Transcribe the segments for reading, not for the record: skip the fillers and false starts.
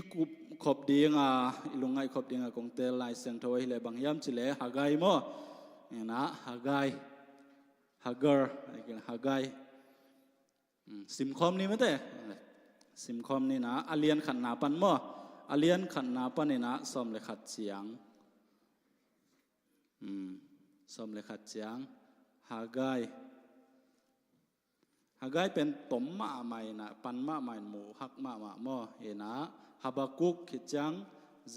ki khop ding ilungai khop ding kong tel lai seng thoi le bang yam chile hagai mo na hagai hagar hagai sim khom ni mate sim khom ni na alian khan na pan mo alian khan na pan ni na som le khat chiang som le khat chiang hagai hagaiเป็นตมมาใหม่นะปันมาใหม่หมูฮักมาหม้อเห็นนะฮับากุกขิดจังเซ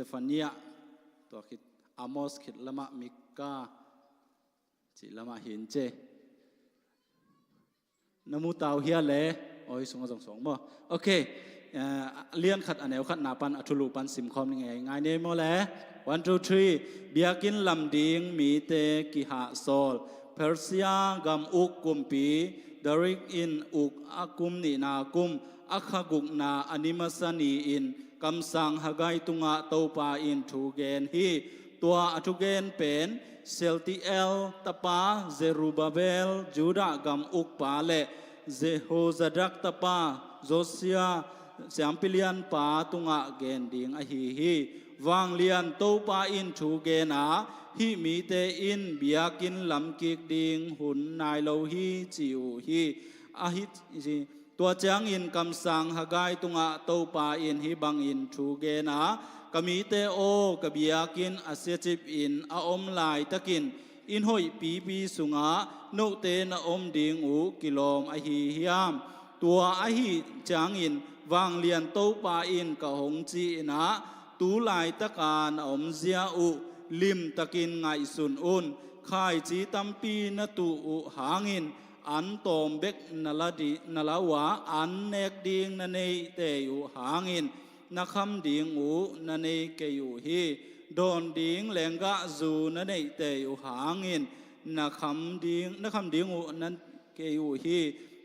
ฟานียตัวขิดอามอสขิดละมะมิกาจิละมะหินเจนมูตาวเฮียเล่โอ้ยสองหม้อโอเคเลี้ยนขัดอันเอวขัดนาปันอัทุลูปันสิมคอมยังไงง่ายเนี่ยโมแล 1 2 3 เบียกินลำดิงมีเตกิหะโซลเพอร์เซียกัมอุกกุมปีดาริกอินอุกอากุมนีนากุมอัคกุกนาอนิมัสนีอินคำสั่งฮากายตุงะโตปาอินทูเกนฮีตัวอทุเกนเป็นเซลติเอลตปาเซรูบาเบลจูดากัมอุกปาเลเซโฮซาดักตปาโซเซียสามปิเลียนปาตุงะเกนดิงอฮีวางเลียนโตปาอินทูเกนาฮิมีเตอินเบียกินลำกิกดิงหุ่นนายโลฮีจิวฮีอาฮิจีตัวจางอินคำสั่งฮากายตุงะโตปาอินฮิบังอินทูเกนากมีเตโอกเบียกินอาเซจิบอินอาอมลายตะกินอินหอยปีสุงะโนเตนอมดิงอูกิโลมอหิฮิยามตัวอหิจางอินวางเลียนโตปาอินกะหงจีนะตูลายตะการอมเซียอุลิมตะกินไงสุนอุนข่ายจีตัมปีนตูอุหางินอันตอมเบกนลาดีนลาวาอันเนกดิงนเนเตยุหางินนักคำดิงอูนเนเกยุฮีโดนดิงแหลงกะจูนเนเตยุหางินนักคำดิงอูนั้นเกยุฮี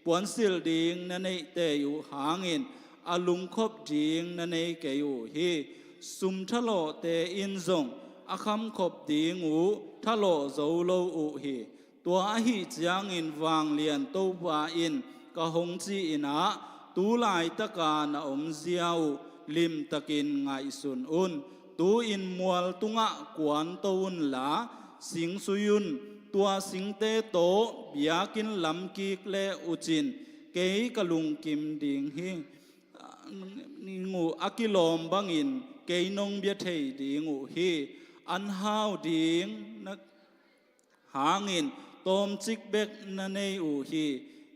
ปวนสิลดิงนเนเตยุหางินอลุงคบดิงนเนเกยุฮีสุมทะโลเตอินซงอาคำขบดิงอูทะโลโซโลอูฮีตัวอหิจางอินวางเลียนโตปาอินกะหงจีอินะตูลายตะกานะอมเซียวลิมตะกินไงสุนอุนตูอินมัวลตุงะกวนตูนลาสิงสุยุนตัวสิงเตโตเบียกินลำกิกเลอุจินเกยกะลุงกิมดิงฮินิงูอากิลอมบังอินเกยนงเบียเทยดิงูฮีอันฮาวดิงนักหางินตอมจิกเบกนันเนอูฮี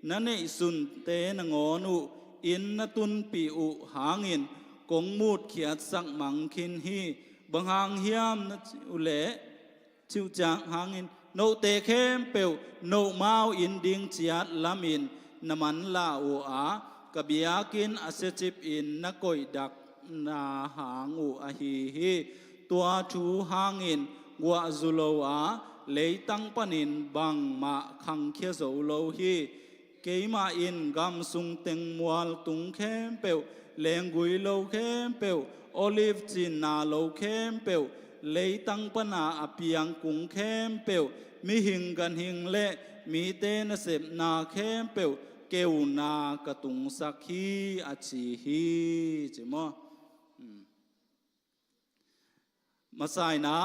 นันเนสุนเตนงอนุอินนตุนปีอุหางินกงมูดเขียดสักมังคินฮีบังหางเฮียมนอุเลชิวจางหางินโนเตเข้มเปวโนมาวอินดิงเจียดลามินนมันลาอูอากะเบียกินอาเซจิบอินนักกอยดักนาหางอูอาฮีตัวทูหางินวัวจุโลอาเลยตั้งปนินบังมาขังเขียโซโลฮีเกยมาอินกำสุงเต็งมัวลตุงเข้มเปวเลงกุยโลเข้มเปวโอลิฟจินนาโลเข้มเปวเลยตั้งปนาอเปียงกุงเข้มเปวมีหิงกันหิงเละมีเตนเสพนาเข้มเปวเกวนากระตุงสักฮีอาชีฮีจิมอมาใส่นะ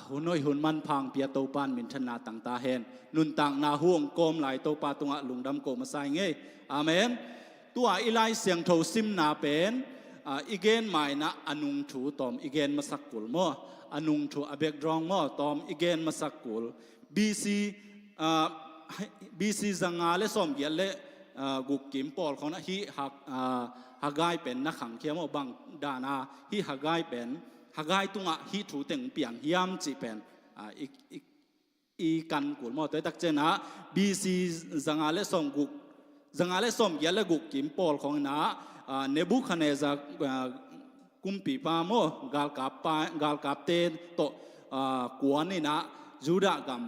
หุ่นน้อยหุ่นมันพังเปียโตปานมินทนาต่างตาเห็นนุนต่างนาห่วงโกมไหลโตปาตุงะลุงดำโกมาใส่เงยอาเมนตัวอีไลเสียงโทซิมนาเป็นอีเกนหมายนะอนุงถูตอมอีเกนมาสักกุลมั่วอนุงถูอเบกดรองมั่วตอมอีเกนมาสักกุลBC จังงาเลสอมเกียเลกุกกิมปอลของนะฮิฮักไกเป็นนักขังเขียมบังดานาฮิฮักไกเป็นฮักไกตุงะฮิถูเต็งเปียงยามจีเป็นอีกันกุลมั่วตัวตักเจนะ BC จังงาเลสอมกุกจังงาเลสอมเกียเลกุกกิมปอลของนะเนบุคเนซากุมปีปามกาลกับเตโตกวนนี่นะจูดากัม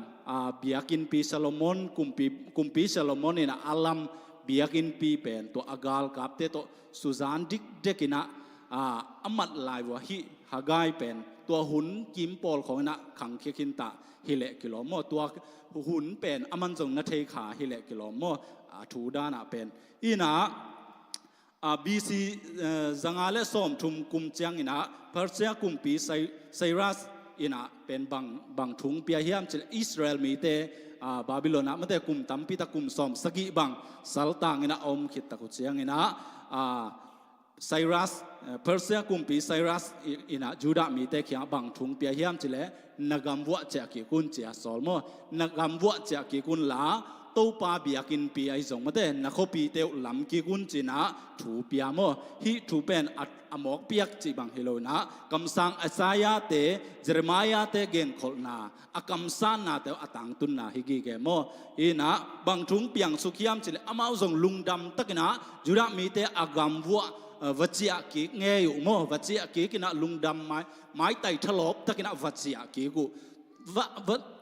เบียกินปีซาโลมอนกุมปีซาโลมอนนี่นะอัลลัมเบียกินปีเป็นตัวกาลกับเตโตสุซานดิกเดกินะอมัดลายวะฮิฮากายเป็นตัวหุ่นกิมปอลของนะขังเคียคินตะฮิเลกิโลโมตัวหุ่นเป็นอมันจงนาเทขาฮิเลกิโลโมถูดานะเป็นอีนะ BC จังอาเลสอมทุมกุมเจียงอินะเพอร์เซียกุมปีไซรัสอินะเป็นบางทุงเปียเฮียมจิอิสราเอลมีเตบาบิโลนะมันแต่กุมตัมปิตะกุมสอมสกิบังสัลตังอินะอมขิดตะกุเจียงอินะไซรัสเพอร์เซียกุมปีไซรัสอินะจูดามีเตขียบังทุงเปียเฮียมจิเลนักำวัวเจกิกุนเจียสอลโมนักำวัวเจกิกุนลาตัวป้าเบียกินปีไอส่งมาเต้นักปีเตวลำกิกุนจีนะถูเปียโมฮิถูเป็นอมอกเปียกจีบังฮิโลนะคำสั่งอาซายาเตเจเรมายาเตเกนขลนาคำสั่งนาเตวอตังตุนนาฮิกิเกโมอีนะบางทุงเปียงสุขียมจิเลอามาส่งลุงดำตักนะจุระมีเตอากำวัววัจยกิเงยอยู่โมวัจยกิกินะลุงดำไม้ไต่ทลบตักนะวัจยกิกู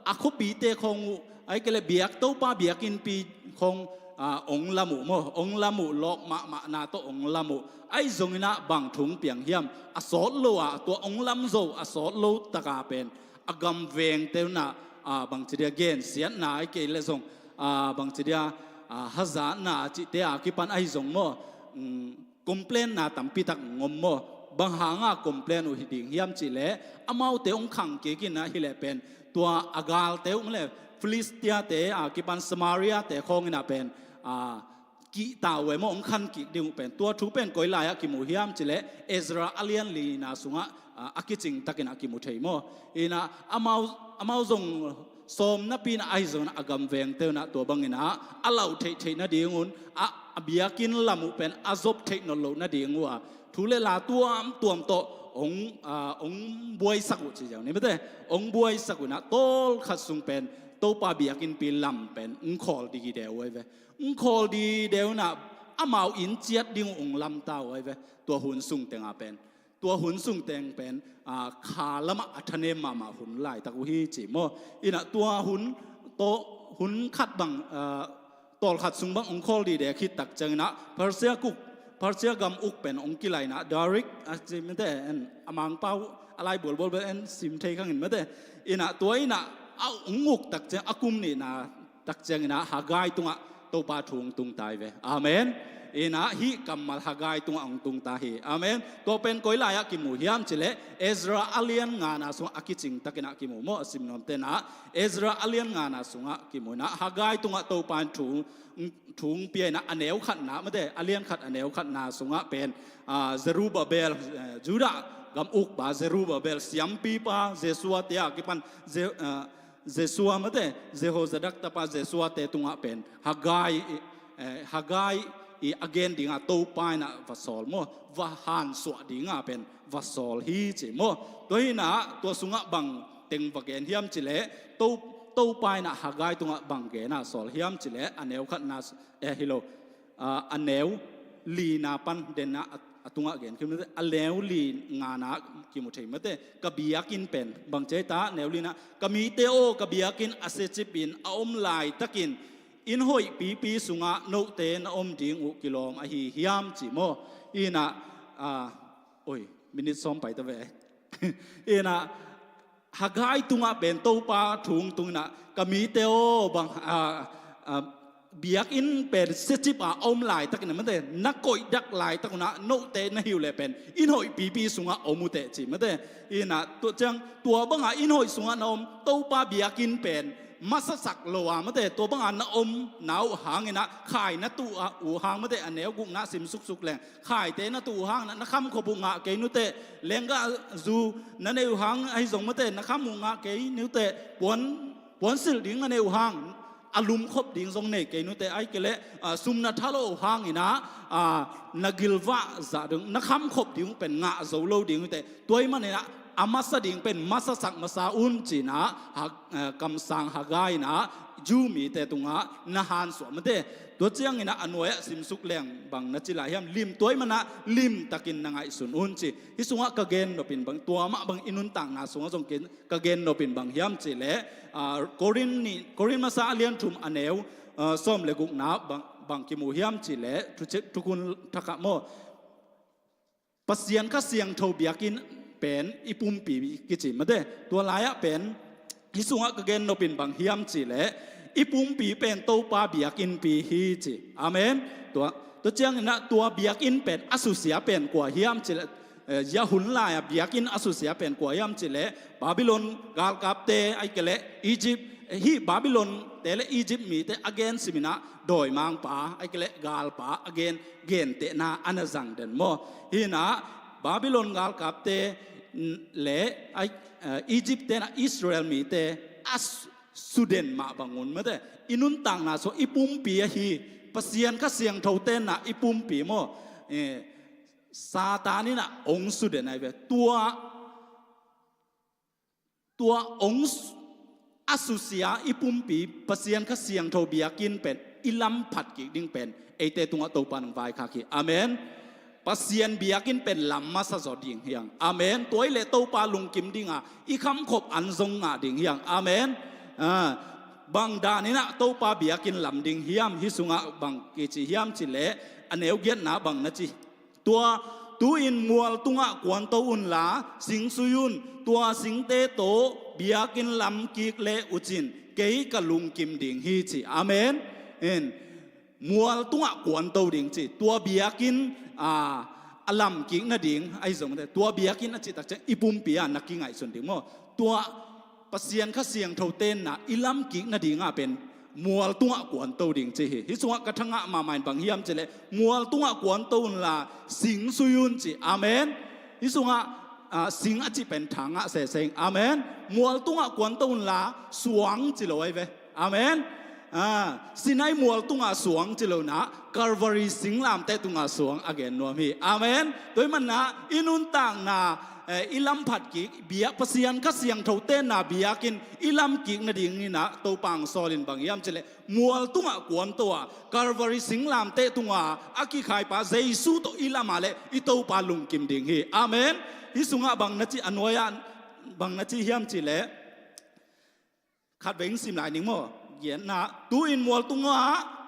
อาคุปีเตคงไอ้ก็เลยเบียกตัวป้าเบียกินปีคงองละมุโมองละมุลอกมานาตัวองละมุไอ้จงนะบางถุงเปียงเฮียมอสอดโลตัวองลำโซอสอดโลตะกาเป็นกำเวงเตวนะบางทีเดียเกนเสียนาไอ้เกลเลยจงบางทีเดียฮัจานาจิเตอาคิปันไอ้จงโมคอมเพลนนาตัมปิตักงมโมบางหางคอมเพลนอุหิดิงเฮียมจิเลอามาเตองขังเกกินนะฮิเลเป็นตัวอากาลเตวมันเลยฟิลิสเตียเตกิปันสมาเรียเตคงอินาเป็นกิตาเวมองคันกิดิงเป็นตัวทุเป็นก้อยลายกิมูฮิยามจิเลเอซราอัลเลียนลีนาสุงะอากิจิงตักินากิมูเทยโมอินาอามาซงสมนับปีนไอซงอากำเวงเตนะตัวบังอินาอาลาวเทยนาดีงุนอาบิยากินลามุเป็นอาซบเทคโนโลยีนาดีงวัวทุเลลาตัวโตองบวยสักุจิเจ้านี่ไม่ได้องบวยสักุนะโตขัดสุงเป็นตัวป้าเบียกินปีลำเป็นคอลดีเดียวไว้เว้คอลดีเดียวนะอามาอินเจียดดิ้งลำเต้าไว้เว้ตัวหุ่นสุงเตงเป็นตัวหุ่นสุงเตงเป็นขาละมาอัฐเนมาหุ่นไหลตะกุฮีจิโมอินะตัวหุ่นขัดบังตอลขัดสุงบังคอลดีเดียคิดตักจังนะเพอร์เซียกุกเพอร์เซียกำอุกเป็นองกิไลนะดาริกอาจิมเตนอามังเป้าอะไรบวลเป็นซิมเทขังอินเมเตอินะตัวอินะเอางุกตักเจอากุมนี่นะตักเจงนะหากายตุงะตัวปาทุงตุงตายเวอาเมนอินะฮิกัมมัลหากายตุงะองตุงตาฮีอาเมนตัวเป็นก้อยลายกิมูฮิยามจิเลเอซราอัลเลียนงานาสุงอากิจิงตักนะกิมูโมสิมนนเตนะเอซราอัลเลียนงานาสุงะกิมูนะหากายตุงะตัวปานทุงเปียนะอเนวขัดนะไม่ได้อัลเลียนขัดอเนวขัดนาสุงะเป็นเซรูบาเบลจูดากำอุกบาเซรูบาเบลสยามปีปาเจสัวเตียกิปันเจสัวมาเตเจโฮซาดักตาปาเจสัวเตตุงะเป็นฮากายอีอเกนดิงะตัวปายนะวัสอลโมวะฮันสวดิงะเป็นวัสอลฮีจิโมตัวนี้นะตัวสุงะบังเต็งวะเกนเฮียมจิเลตัวปายนะฮากายตุงะบังเกนะสอลเฮียมจิเลอันเนวขัดนาฮิโลอันเนวลีนาปันเดนะตุงะเกนคือมันอันเนวลีงานะกิมุเทมเตกบียกินเป็นบางเจตาเนวลีนะกมีเตโอกบียกินอาเซจิปินอาอมลายตะกินอินหอยปีสุงะโนเตนอมดิงอุกิโลมอหิฮิยามจิโมอีนะโอ้ยมินิซ้อมไปตะเวอีนะหากให้ตุงะเป็นตัวปาถุงตุงนะก็มีเตโอบางเบียกอินเป็นเซจิปาอมลายตะกันมันเตนักกอยดักลายตะกุนะโนเตนหิวเลยเป็นอินหอยปีสุงะอมุเตจิมันเตอีนะตัวจังตัวบางอินหอยสุงะนอมตัวปาเบียกินเป็นมัสสักโลวามาเตตัวบางอันนะอมหนาวหางนะขายนะตัวอูหางมาเตอันเนวกุงนะสิมสุกแรงขายเตนะตัวหางนะคำขบุงะเกนุเตแรงก็จูนะเนวหางไอสงมาเตนะคำมุงะเกนุเตปวนสิลดิงนะเนวหางอารมณ์คบดิงทรงเนกเกนุเตไอเกเลซุมนาทาโลหางอีนะนักกิลวะจะดึงนักคำคบดิงเป็นงะโซโลดิงเตตัวมันเนี่ยนะอามาสดิ่งเป็นมาสสักมาสาอุนจีนะกำสังหากายนะจูมีแต่ตุงะนาฮันสวมเตตัวเจียงนะอโนยสิมสุกแรงบางนัจิลายมลิมตัวมันนะลิมตะกินนางไอสุนอุนจีฮิสุงะกะเกนโนเป็นบางตัวมะบางอินุนต่างนาสุงะจงกินกะเกนโนเป็นบางยามจีเลโครินมาซาเลียนทุมอเนวส้มเลกุกนาบางกิมูยามจีเลทุกุนทักะโมปัสยันข้าเสียงโทบียกินเป็นอีปุ่มปีกิจิมาเด้ตัวลายเป็นฮิสุงะกะเกนโนเป็นบางฮิยมจิเลอีปุ่มปีเป็นโตปาเบียกินปีฮีจิอาเมน ตัวเจียงนะตัวเบียกินเป็นอสุเสียเป็นกว่าเฮียมจิยาหุนลายเบียกินอสุเสียเป็นกว่าเฮียมจิเลบาบิโลนกาลกับเตไอเกเลอียิปต์ฮีบาบิโลนเตเลอียิปต์มีเตอเกนสิมินะโดยมังป่าไอเกเลกาลป่าอเกนเกนเตนาอันจังเดนโมฮีนะบาบิโลนกาลกับเตเลไออียิปต์เตนะอิสราเอลมีเตอัสสุเดนมาบังุนเมื่อเตอินุนต่างนาโซอิปุมปีฮีปัสยันก็เสียงเท่าเต้นนะอิปุมปีโมซาตานี่นะองสุเดนไอเวตัวองอสุเสียอิปุมปีปัสยันก็เสียงเท่าเบียกินเป็นอิลัมผัดกิดิ้งเป็นเอเตตุงตัวปันไฟคาคีอาเมนปัสยันเบียกินเป็นลำมาสะสอดิ่งเฮียงอาเมนตัวเลตัวปาลุงกิมดิ่งอ่ะอีคำขบอันทรงอ่ะดิ่งเฮียงอาเมนบางดานี่นะตัวปาเบียกินลำดิ่งเฮียมฮิสุงะบางกิจิเฮียมจิเลอันเอวเกียนนะบางนะจิตัวอินมัวตุงะกวนโตอุนลาสิงสุยุนตัวสิงเตโตเบียกินลำกิกเลอุจินเกยกะลุงกิมดิ่งฮีจิอาเมนมัวตุงะกวนโตดิ่งจิตัวเบียกินอลัมกิกนะดิ่งไอ้สมแต่ตัวเบียกินนะจิตักจะอิปุมปียนักกิงไงส่วนดิ่งโมตัวปัสยันข้าเสียงเท่าเต้นนะอิลัมกิกนะดิ่งเป็นมัวตุงะกวนโตดิ่งจิฮิสุงะกระทั่งมาใหม่บางเฮียมจิเลมัวตุงะกวนโตนลาสิงสุยุนจิอาเมนฮิสุงะสิงอจิเป็นทางะเสเซงอาเมนมัวตุงะกวนโตนลาสวงจิโลไอเวอาเมนสินัยมัวตุงะสวงจิโลนะกาลวารีสิงลามเตตุงะสวงอเกนนัวมีอาเมนโดยมันนะอินุนต่างนาอิลัมผัดกิเบียปัสยันข้าเสียงเท่าเต้นนาเบียกินอิลัมกิกนาดิ่งนี่นะตัวปังซอลินบางยามเจเลมัวตุงะกวนตัวกาลวารีสิงลามเตตุงะอากิขายปาเจซูโตอิลามาเลอิตัวปาลุงกิมดิ่งฮีอาเมนฮิสุงะบางนัจิอนวยานบางนัจิเฮียมจิเลขัดเวงสิมหลายนิ่งโมเย็นนะตูอินมัวตุงะ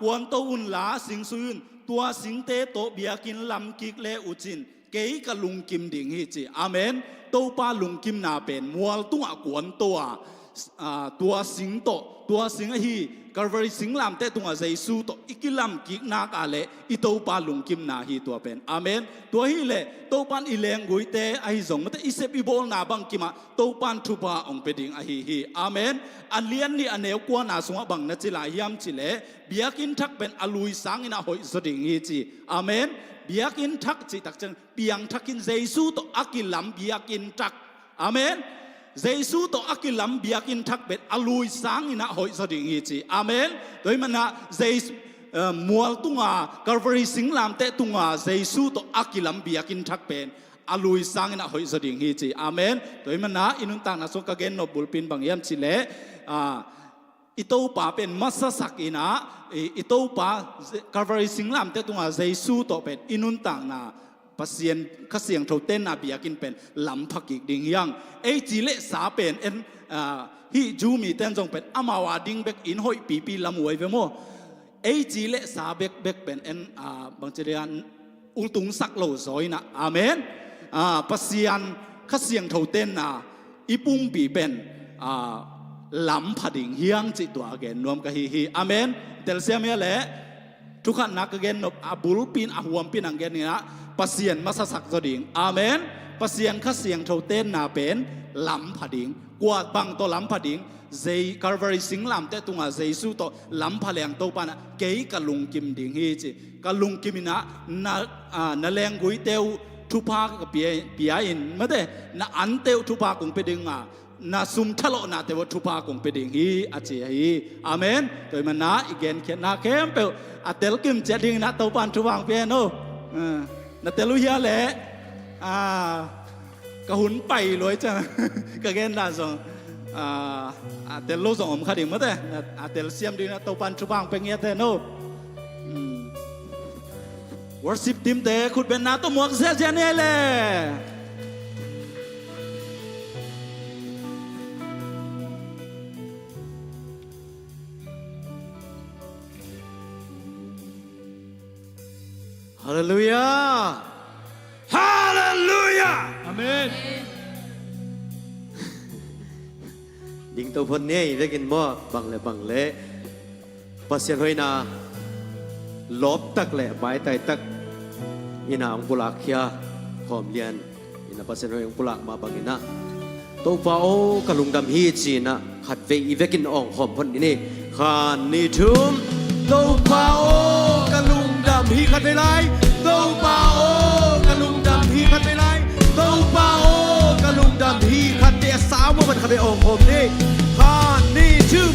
กวนตัวอุนลาสิงซุยนตัวสิงเตโตเบียกินลำกิกเลอุจินเกยกะลุงกิมดิ่งฮีจีอาเมนตัวปาลุงกิมนาเป็นมัวตุงะกวนตัวสิงโตตัวสิงฮีกาลวารีสิงลามเตตุงะเจซูโตอิกิลัมกิกนากาเลอิตัวปาลุงกิมนาฮีตัวเป็นอาเมนตัวฮีเลตัวปันอิเลงกุยเตไอซงมเตอิเซปิโบลนาบังกิมาตัวปันทุบาองเปดิ่งอฮีอาเมนอันเลียนนี่อันเอวกวนนาสงบังนัจิลายามจิเลเบียกินทักเป็นอลุยสังอินาหอยสดิ่งฮีจีอาเมนเบียกินทักจิตักจังเปียงทักกินเจซูโตอากิลัมเบียกินทักอาเมนเจซูโตอากิลัมเบียกินทักเป็นอลุยสังอินาหอยสดิ่งฮีจีอาเมนโดยมันนะเจมัวตุงากาลวารีสิงลามเตตุงเจซูโตอากิลัมเบียกินทักเป็นอลุยสังอินาหอยสดิ่งฮีจีอาเมนโดยมันนะอินุนต่างนะสกเกนนบุลปินบางยามจิเลอิโตปาเป็นมัสสักอินะอิโตปากาลวารีสิงลามเตตุงเจซูโตเป็นอินุนต่างนาปัสยันข้าเสียงเท่าเต้นนาเบียกินเป็นลำพักกิกดิ่งยังจีเลสาเป็นฮิจูมีเต้นจงเป็นอามาวาดิ่งเบกอินหอยปีลำวยเวโมจีเลสาเบกเป็นบางเจริญอุตุงสักโลซอยนะอาเมนปัสยันข้าเสียงเท่าเต้นนาอิปุงปีเป็นลำพัดิ่งเฮียงจิตตัวเกนรวมกันฮีอาเมนเดลเซียเมียเละทุกขันนักเกนนบบุลปินหวมปินอังเกนนี่นะปัสยันมาสักจดิ่งอาเมนปัสยันข้าเสียงเท่าเต้นนาเป็นลำพัดิ่งกวาดบังตัวลำพัดิ่งเจกาลวารีสิงลำเตตุงเจซูโตลำพะแรงโตปานะเกยกะลุงกิมดิ่งฮีจิกะลุงกิมินะนาแรงกุยเตวทุพากกับเปียอินมาเดนะอันเตวทุพากงไปดึงนาซุมทะเลนาเตวทุพากงไปดึงฮีอาเจียฮีอาเมนโดยมันนะอีกเกนเขียนนาเข้มเปลอาเตลกิมเจดิ่งนะโตปันทุพางเปียโนนาเตลุยาเละกะหุนไปรวยจังกะเกนดาสงเตลโลสงอมขัดดิ่งมาเดเตลเซียมดิ่งนะโตปันทุพางเป็นเงี้ยเตโนworship team te khut ben na to muak se je ne le hallelujah hallelujah amen ding to phon ne ve kin mo bang le pasien hoi na ลบตักแหละไม้ไต่ตักอินาองปุลักเฮียหอมเลียนอินาปัสเซนองปุลักมาบังอินะตัวฟ้าโอกะลุงดำฮีจีนะขัดเวอีเวกินอ่องหอมพ่นนี่ขานี่ทุ่มตัวฟ้าโอกะลุงดำฮีขัดไปไรตัวฟ้าโอกะลุงดำฮีขัดไปไรตัวฟ้าโอกะลุงดำฮีขัดเดียสาวว่ามันขัดไปอ่องหอมนี่ขานี่ทุ่ม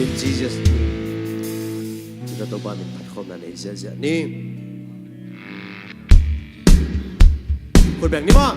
In Jesus' name, kita toba min pat khom na nei zia ni. คนแบ่งนี่มั้ง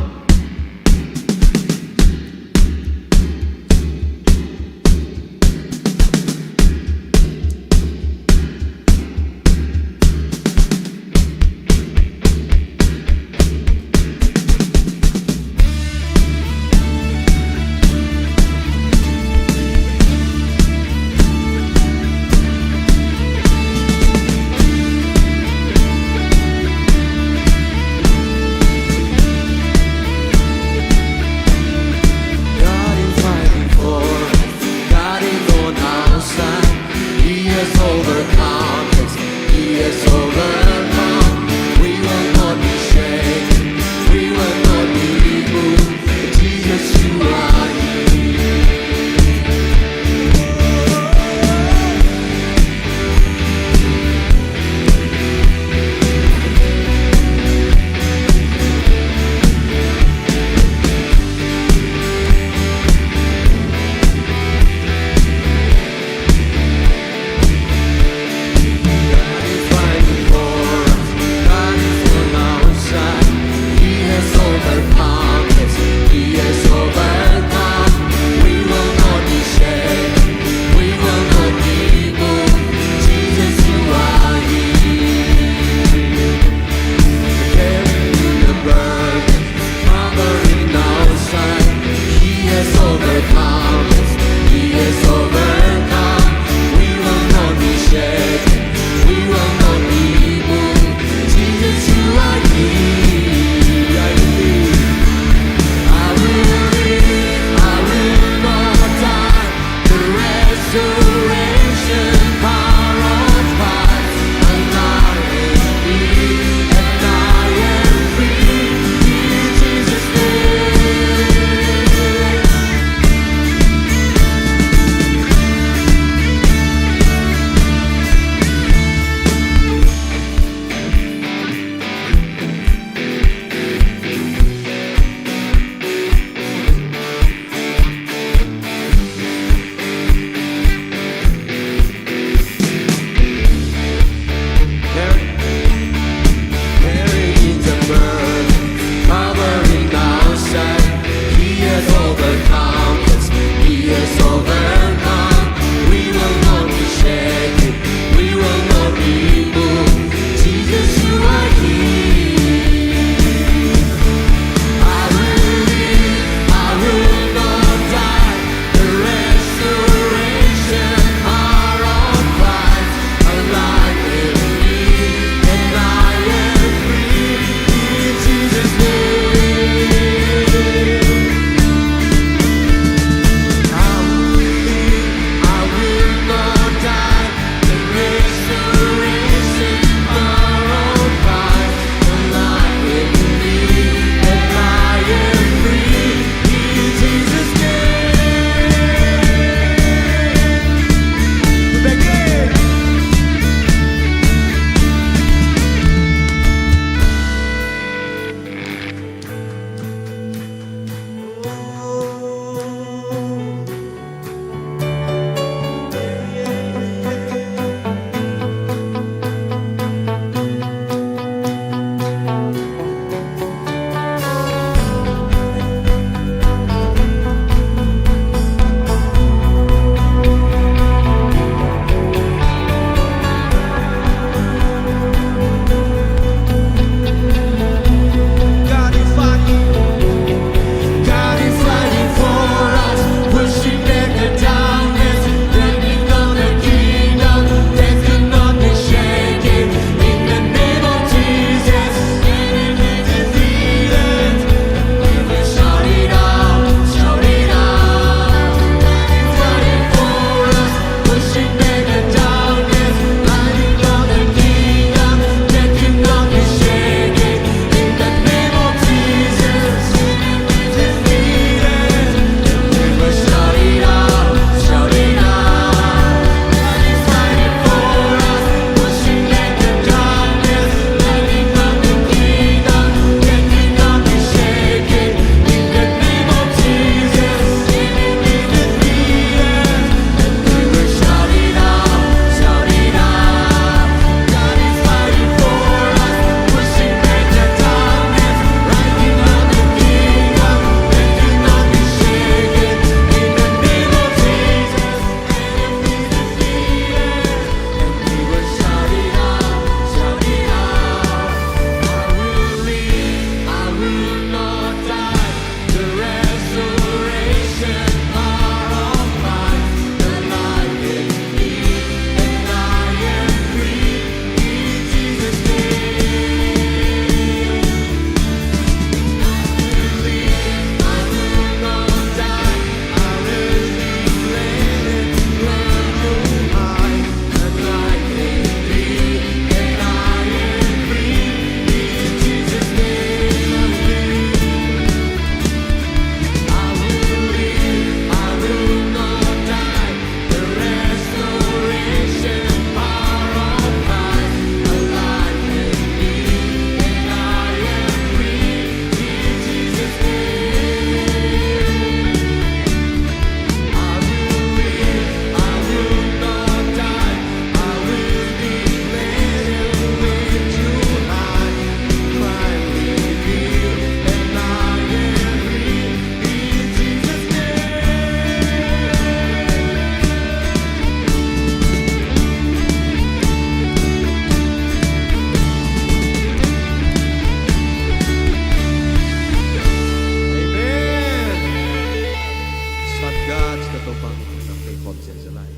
นักเตะขอบเสียสลาย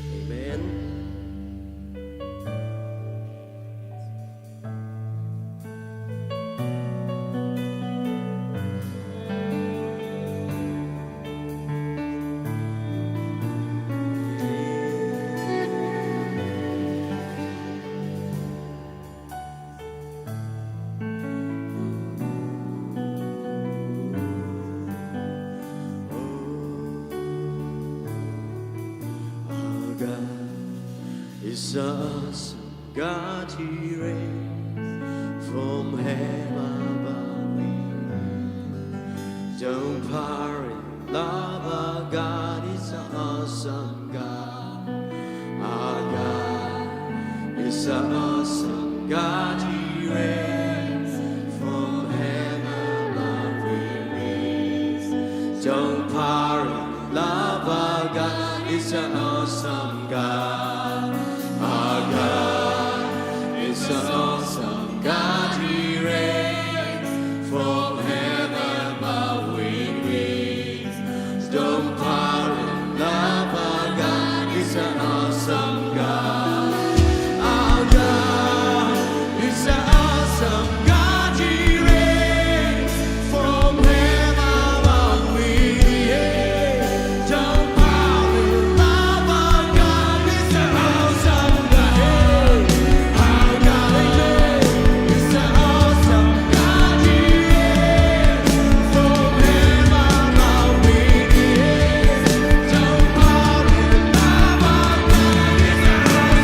เอเมนIs awesome God He reigns from heaven above me. Don't worry, love our God is an awesome God. Our God is an awesome God He reigns from heaven above me. Don't worry, love our God is an awesome God. Our God is an awesome God. He reigns from heaven above with wings. Don't worry, love our God is an awesome God. Our God is an awesome God. He reigns from heaven above with wings. Don't worry, love our God is an awesome God. Our God is an awesome God. He reigns from heaven above with wings. Don't worry, love our God is an awesome God.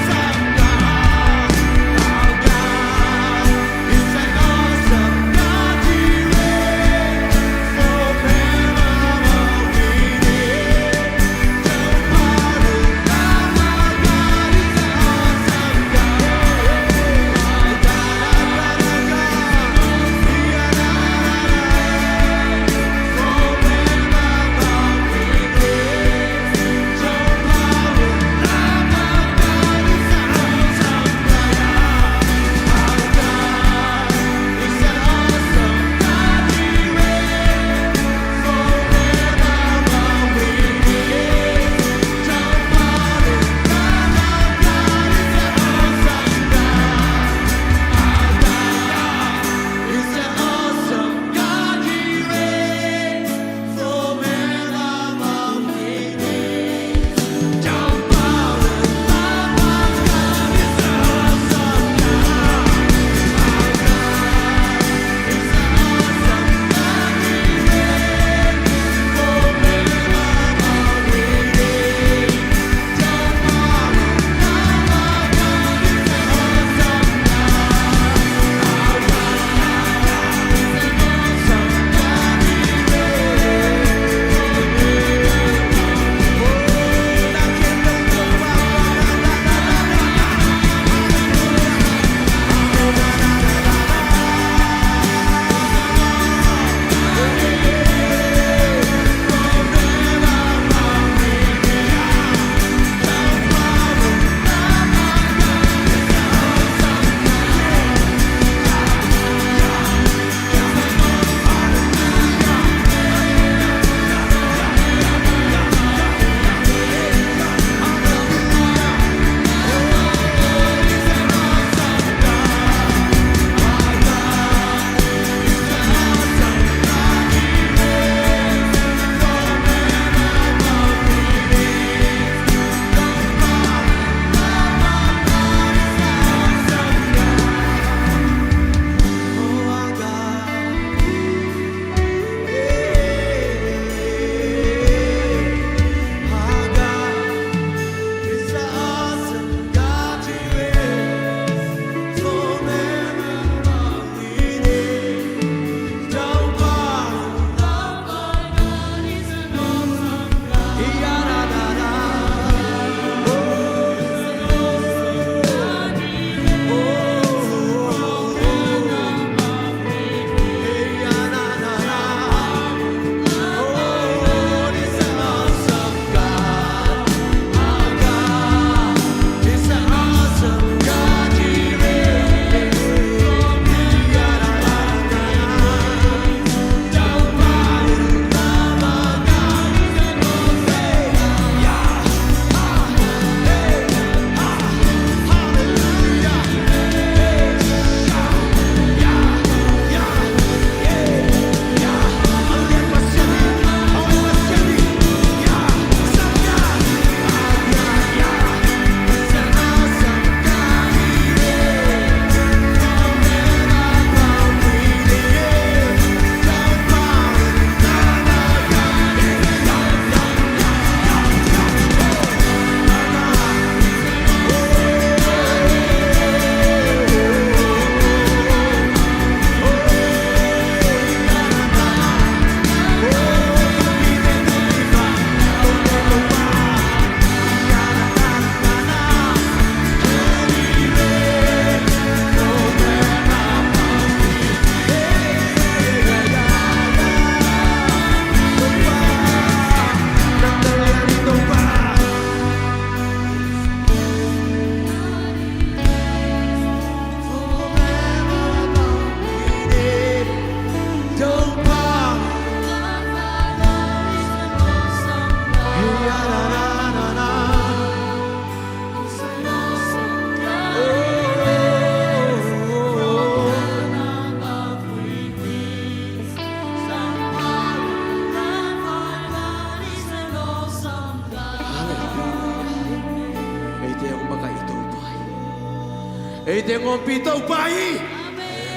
Hey, tengok pitau pai.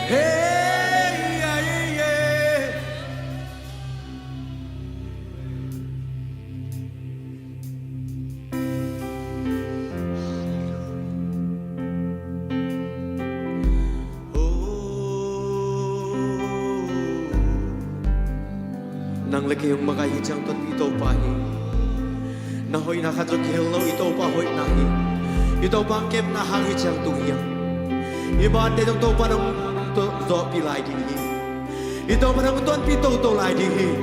Hey, yeah, yeah, yeah. Nang laki yung makahijang tot pitau pai. Nahoy nakadrog hello ito pa hoy nahi. Ito bang kem na hangijang tuhiyang. Iba de tong to panong to pilai ding hi. Ito panong ton pito to lai ding hi.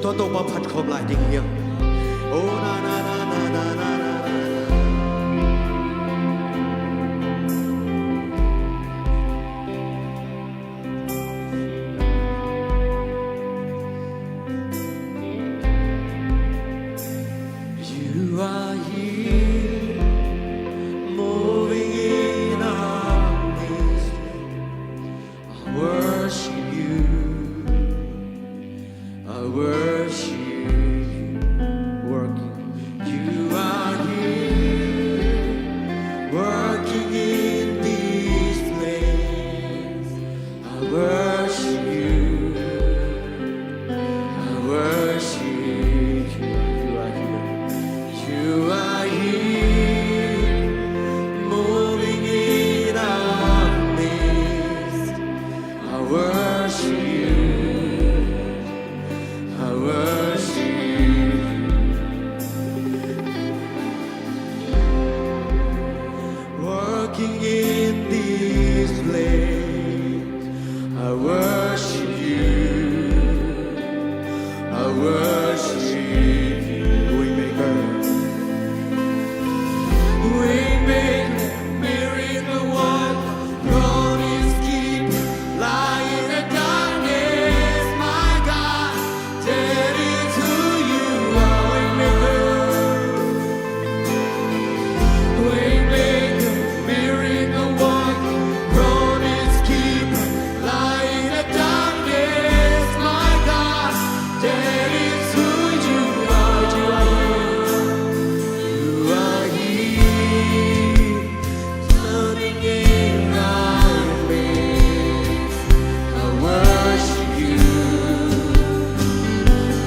To pa phat khom lai ding hi. Oh na na na na na na na. You are here, moving in our midst. I worship you. I worship you. Working. You are here, working in this place. I worship you. I worship you. You are here, moving in our midst. I worship you. I worship you. Working in this place. I worship you. I worship you. Waymaker. Waymaker, miracle worker, promise keeper, light in the darkness, my God, that is who you are. Waymaker, miracle worker, promise keeper, light in the darkness, my God, that is who you are. You are here, turning in our midst. I worship you.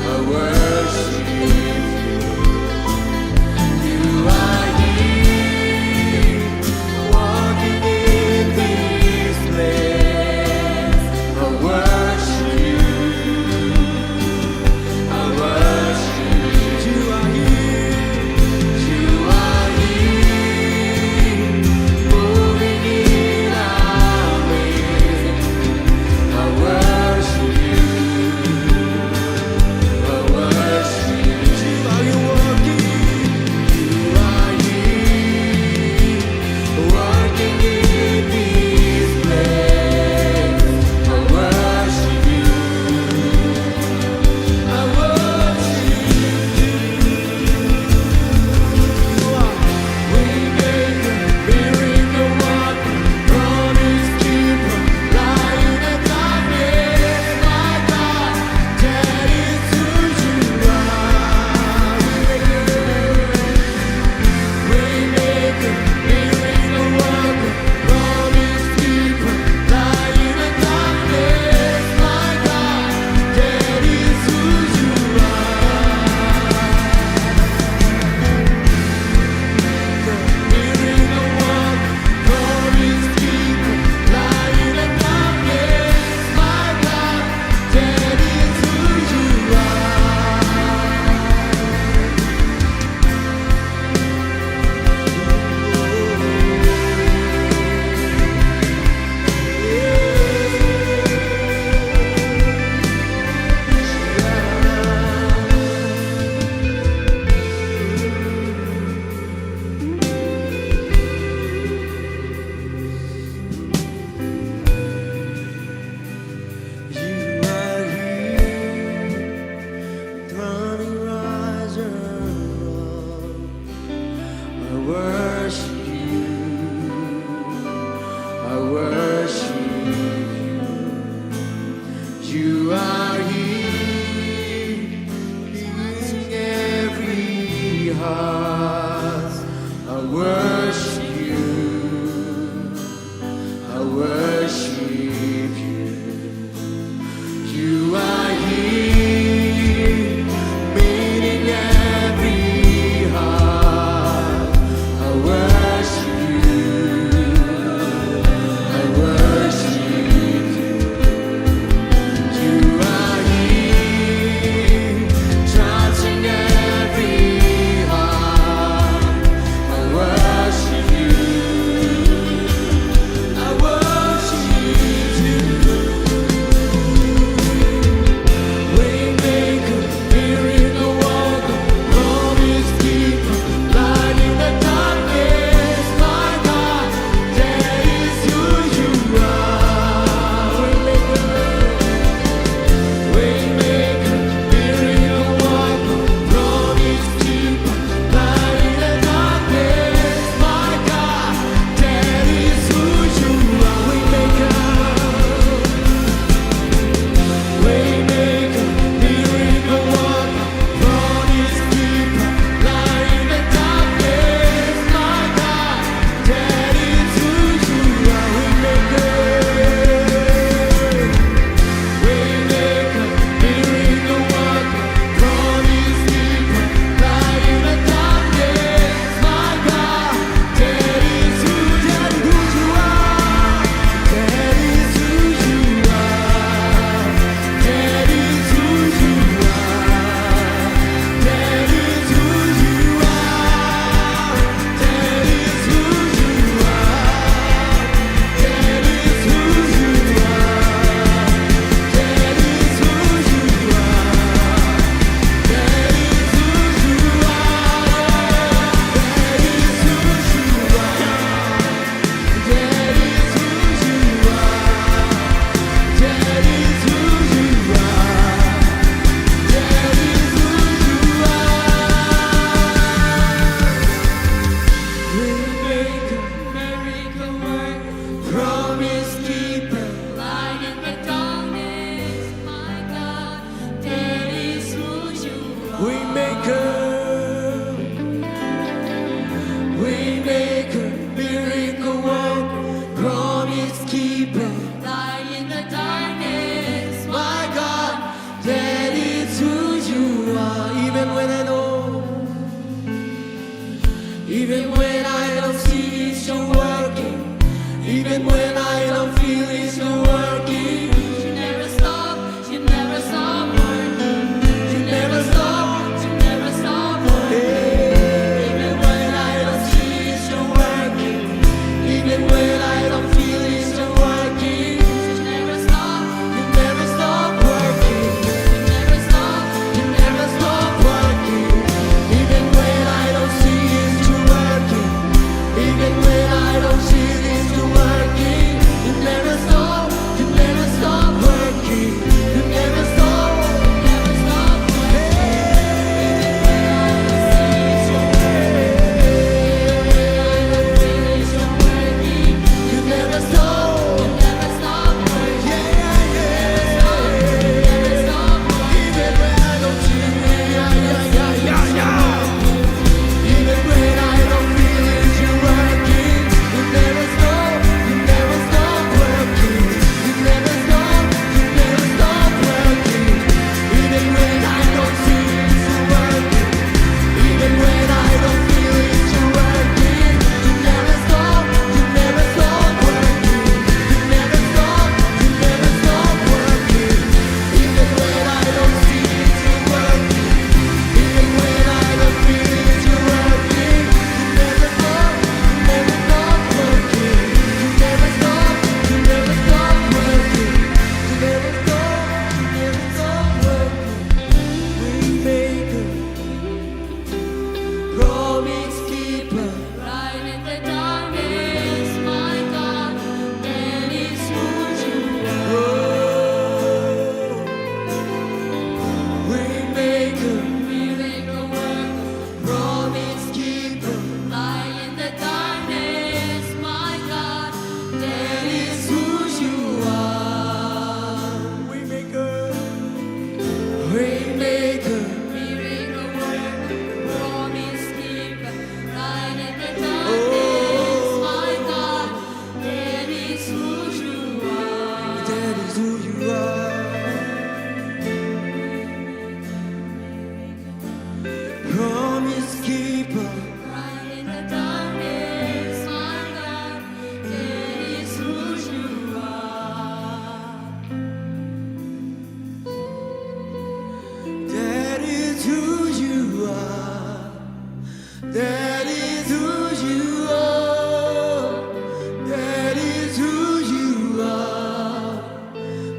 I worship you. You are here, walking in this place. I worship you. I worship you. You are here. You are here, moving in our midst. I worship you. I worship you. You are walking. You are here, working in this place. I worship you. I worship you. Waymaker, miracle worker, promise keeper, light in the darkness, my God, that is who you are. Waymaker, miracle worker, promise keeper, light in the darkness, my God, that is who you are. Miracle worker, promise keeper, light in the darkness, my God, that is who you You are here, turning rise and run. I worship you. I worship you. You are here, pleasing every heart. I worship you. worship you. You are here, meeting every heart. I worship you. I worship you. You are here, touching every heart. I worship you. I worship you. Waymaker, miracle worker, promise keeper, light in the darkness, my God, that is who you are. Waymaker, miracle worker, promise keeper, light in the darkness, my God, that is who you are. Waymaker, Waymaker, miracle worker, promise keeper, light in the darkness, my God, that is who you are. Waymaker, Waymaker, miracle worker, promise keeper, light in the darkness, my God, that is who you are. That is who you are. That is who you are. That is who you are. That is who you are. That is who you are. That is who you are. That is who you Waymaker, miracle worker, promise keeper, light in the darkness, my God, that is who you are. Waymaker, Waymaker, miracle worker, promise keeper, light in the darkness, my God, that is who you are. Even when I know, even when I don't see it, you're working. Even when I don't feel it, you're working. You never stop working. You never stop working. Even when I don't see it, you're working. Even when I don't feel it, you're working. You never stop working. You never stop working. Even when I don't see it, you're working. Even when I don't see it, you're working. You never stop That is who you are. That is who you are.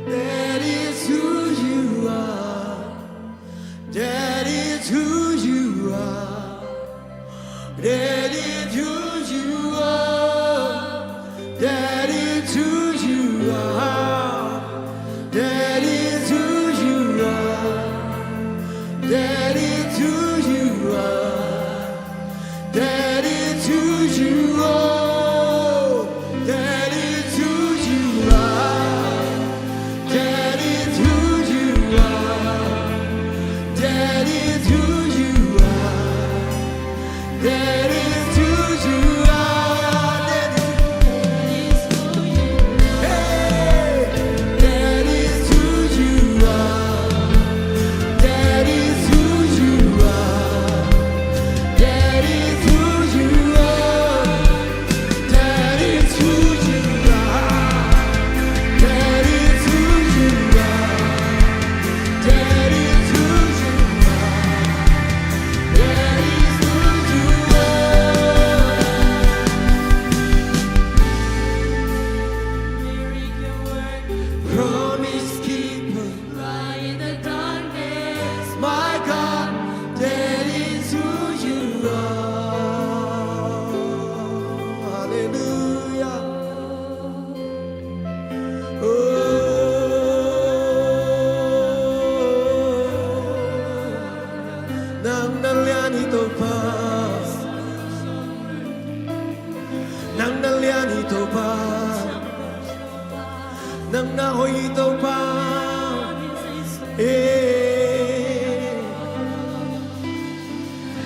That is who you are. That is who you are. That is who you are. That is who you are. That is who you are. That is who you are. That is who you are. That is who you are. That is who you are. That is who you are. That is who you are. That is hey. That is who you are. That is who you are. That is who you are. That is who you are. That is who you are. That is who you are. That is who you are. Promise keeper, lie in the darkness. My God, that is who you are. Hallelujah. Oh, nang nalian ito pa. Nang nalian ito pa. Nang nahoy ito pa.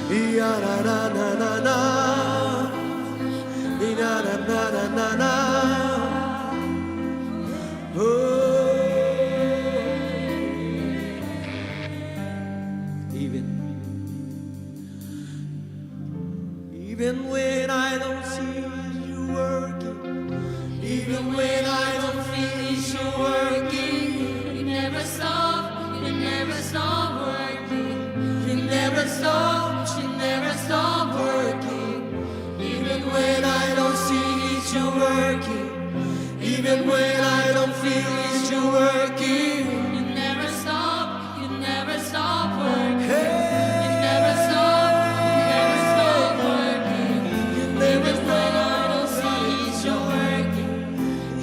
Iya na na na na na. Ina na na na na na. Even when I don't see you working, even when I don't feel you working, you never stop working. You never stop working. Even when I don't see you working, even when I don't feel you working, you never stop working. You never stop working. Even when I don't see you working,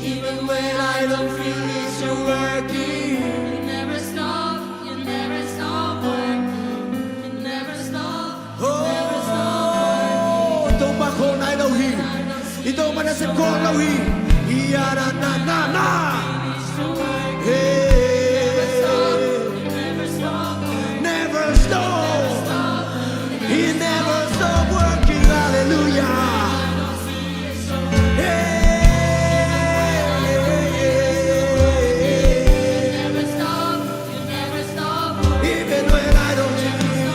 even when I don't feel you working, you never stop working. You never stop working. Ito pa ko na ilawi, ito pa na sa ko ilawi. Iya na na na na. Never stop. He never stop working. Hallelujah. Even when I don't see you,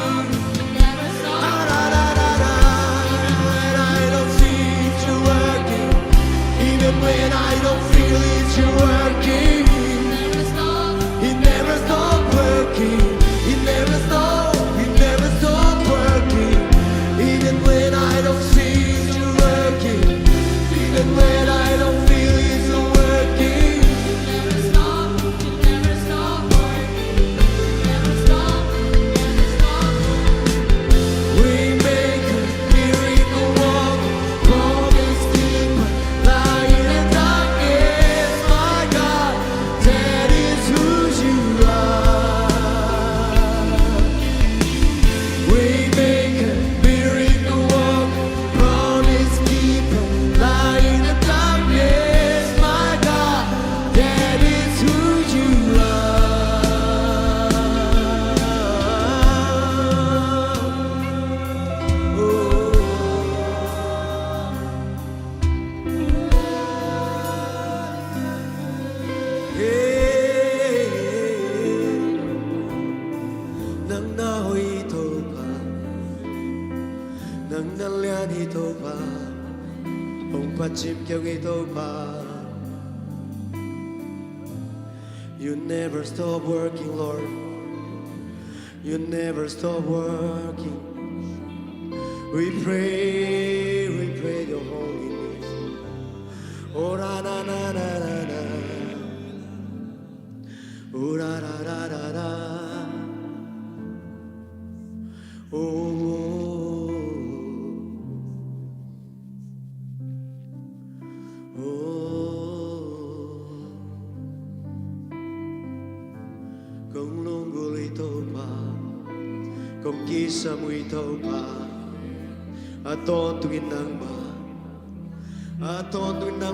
when I don't see you working, even when I don't feel it, you working. He never stop working. He never stop working. Even when I don't see you working, even when I don't feel it, you working. We make a miracle walk, promise keeper, lie in the darkness. My God, that is who you are. We make a miracle walk, promise keeper, lie in the darkness. My God, that is who you are. Nang nahoy ito pa, nang nalian ito pa, 𝐂𝐡𝐮 ito pa. You never stop working, Lord. You never stop working. We pray your holy name. Oh ra ra ra ra ra ra. Oh ra ra ra ra ra. Công long guli topa, công kisa mui topa, aton tuin nang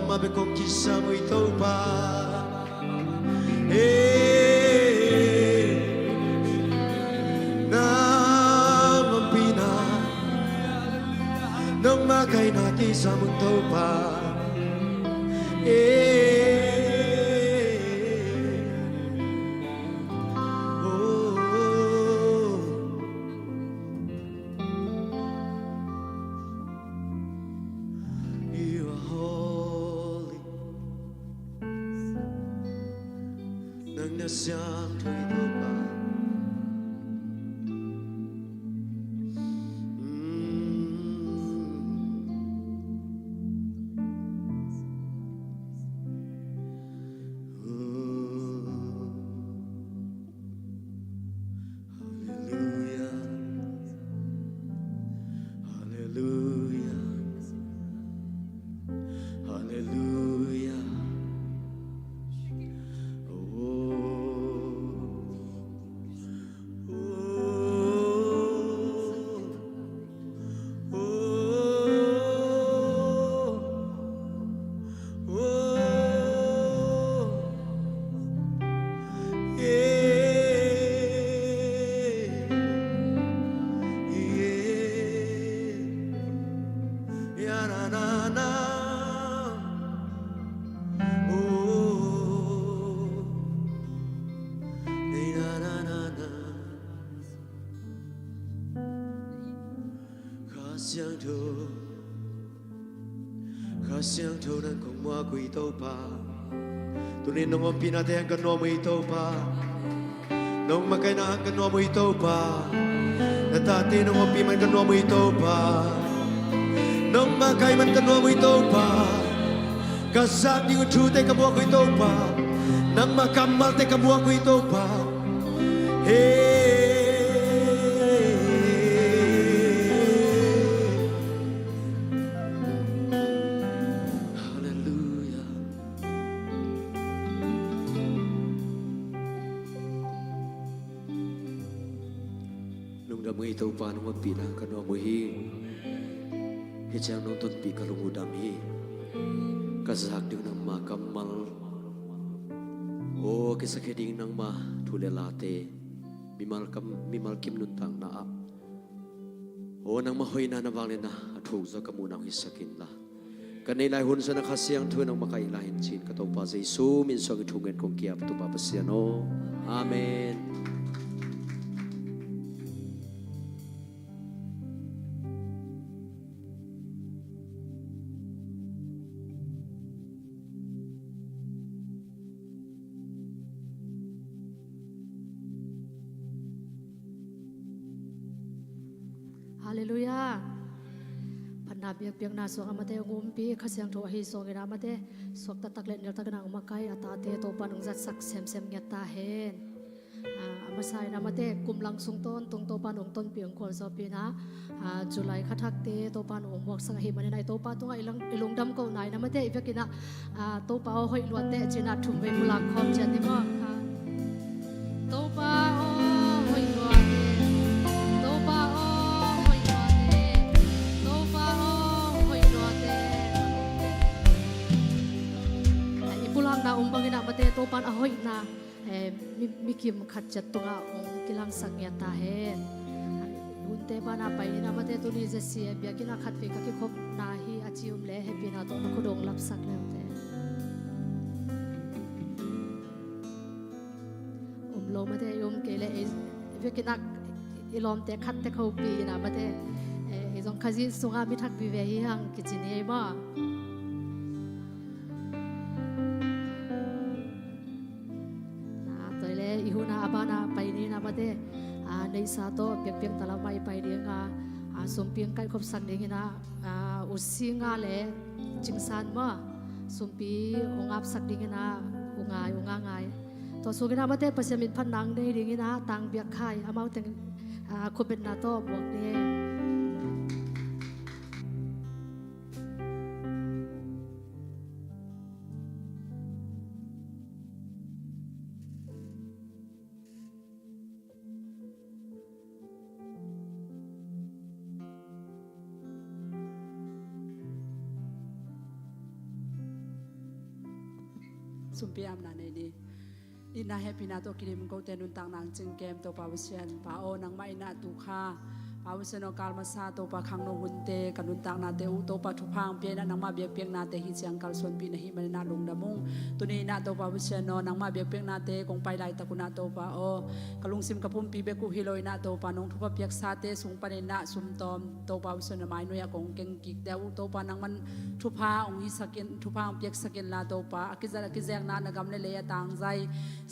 ma be công kisa mui topa. Nam pina, nang makai na kisa mui topa. Siang thui topa, Hallelujah, Hallelujah, Hallelujah. Kasiang thâu nan kong mua quỳ tâu pa, tu nên nông om pina te kan no mui tâu pa, nông makai na kan no mui tâu pa, ta te nông om pi man kan no mui tâu pa, nông makai man kan no mui tâu pa, kasak ni utru te kan mua quỳ tâu pa, nang makamal te kan mua quỳ tâu pa, hey. Mui tau pa nung pina kano muhi hijang nung tun pi kalungu dami kazak ding nang ma kamal o kisakeding nang ma tulelate mimal kim nuntang na o nang mahoy na nawalin na athug za kamunang hisakin la kanay lai hun sa nakasiyang tu nang makailahin chin kataw pa sa Isu minsong ithunget kong kiap tu papasyan Amen. Hallelujah. Biapiakna suang amate ngumpi khasyang tho hi songena amate swakta taklet nel takna Makai atate to panung zat sak sem ngeta hen amasai namate kumlang sungton tung to panung ton piang khol so pina July khathak te to panung mok sang hi mane nai to pa tunga ilungdam ko nai namate ivekina to pa hoi luate china thumbe mulak khom chani mo to pa hoi luate to pa hoi luate to pa hoi luate ipulang na umbangina mate to pan ahoi na mi Kiim khat chat tunga ong kilang sangya ta hen unte bana pai na mate tu ni 𝐊𝐢𝐤𝐡𝐶𝐴 biakina khat ve ka kikhopnate 𝐊𝐢𝐤𝐡𝐴 happy na to na khudong lap sak le te lo mate kele biakina ilom te khat te khawpi na mate jong khaji sunga mi thak bi ve hi hang kichini ba ihuna abana pai ni na mate nei sa to piak talamai pai dia nga สมเปียงไก่ครบสักเด้งนะอุสิงาเลจิงสันมาสมปีองอับสักเด้งนะองงายตัวสุกินามาเตปัสยามินพันนังเด้เด้งนะตังเบียกไข่อามาเต็งคุเป็นนาโตบวกเด้สุมพิอามนาในนี้อินาเฮปินาตัวกิริมก็เตนุนต่างนางจึงเกมตัวปาวเชียนปาโอนางไม่นาตุคาปาวเชียนอกาลมาซาตัวปาคังโนหุนเตกันนุนต่างนาเตอุตัวปาทุพังเปียนนางมาเบียเปียงนาเตฮิเชียงกัลส่วนปีนหิมันนาลุงดามุงตัวนี้นาตัวปาวเชียนนางมาเบียเปียงนาเตคงไปไล่ตะกุนาตัวปาโอกะลุงซิมกะพุ่มปีเบกุฮิโลยนาตัวปานงทุบเปียกซาเตสุงปานินาสุมตอมตัวปาวเชียนไม้นุยกงเก่งกิกเดอุตัวปานางมันทุพาองฮิสกินทุพาเปียกสกินลาตัวปาอกิแจงนานกำเลเลยต่างใจ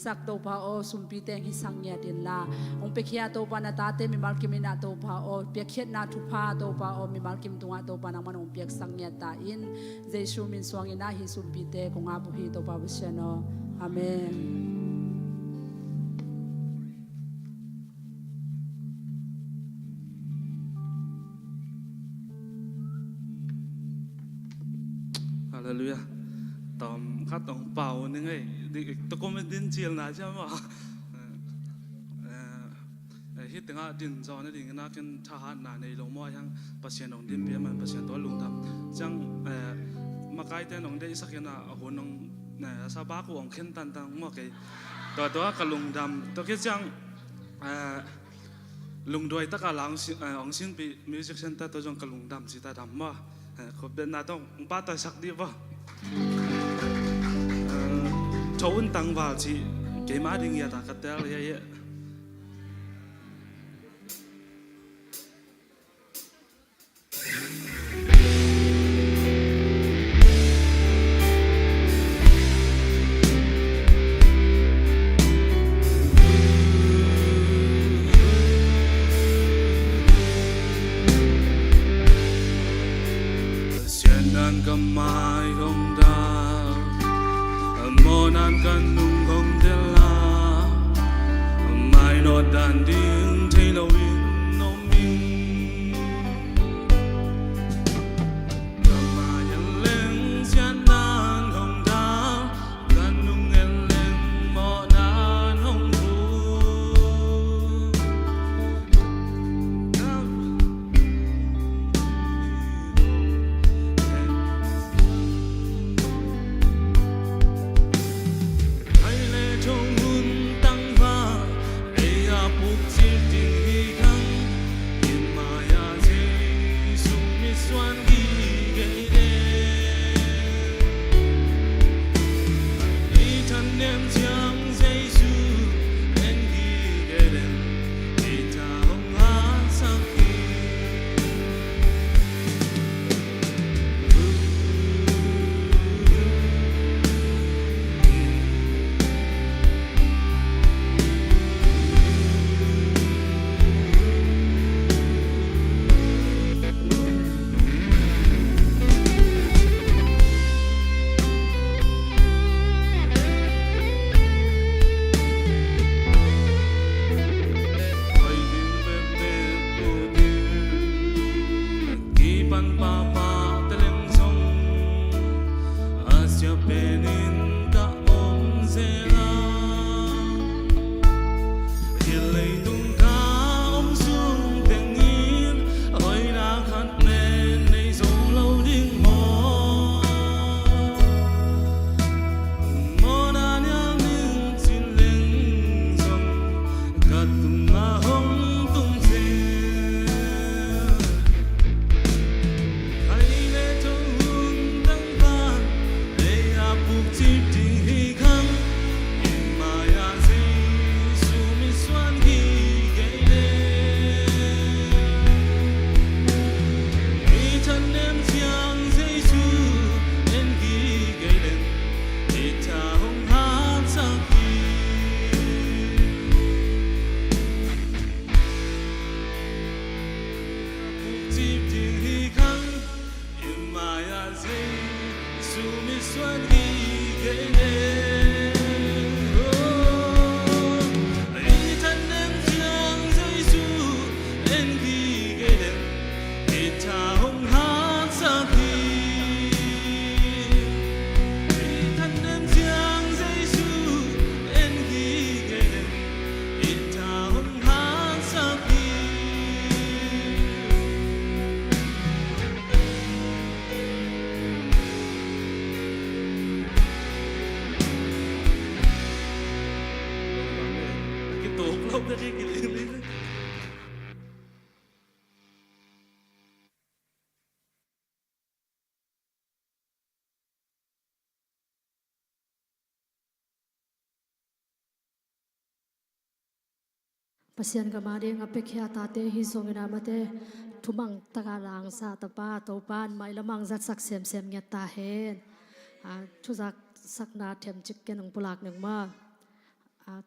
สักตัวปาโอสุมปีเตงฮิสังเงียดินลาองเปียกเฮียตัวปานาตาเตมิมาลกิมินาตัวปาโอเปียกเฮียนาทุพาตัวปาโอมิมาลกิมตัวตัวปานางมันองเปียกสังเงียตาอินเจชูมินสวงอินาฮิสุมปีเตคงอาบุฮีตัวปาวิเชโนอาเมนฮาเลลูยาตอมข้าต้องเป่านึงไงตะโกนเป็นดินเจียลนะใช่ไหมฮิตถึงอ่ะดินจอนี่ดิ่งนะกันทหารนาในลงมอยังประเสริฐของดินเปียมันประเสริฐตัวลุงทำจังมาไกลแต่น้องได้สักอย่างนะหัวน้องซาบะกูของเข็นตันตังมั่วกี่ตัวกับลุงดำตัวคิดจังลุงด้วยตะการหลังองศิลป์มิวสิกเซ็นเตอร์ตัวจงกับลุงดำสิตาดำมั่วเขาเป็นนาต้องป้าตาสักดีป่ะชาวอุ่นตังว่าจีเกี่ยมาดิ่งยาตากระเตลเยอะก็ไม่คงดาโมนันกันนุ่งคงเดลาไม่นอดันดิ้งเทลวินโนมิงก็มายันเล่งเสียนันคงดากันนุ่งเงินเล่งโมนันคงฟูไ Pasian kamari ngapekya tate hi zongina mate tumang tagalang sa tapa topan mai lamang zat sak sem sem nya ta hen thuzak sakna them chikken ong pulak nang ma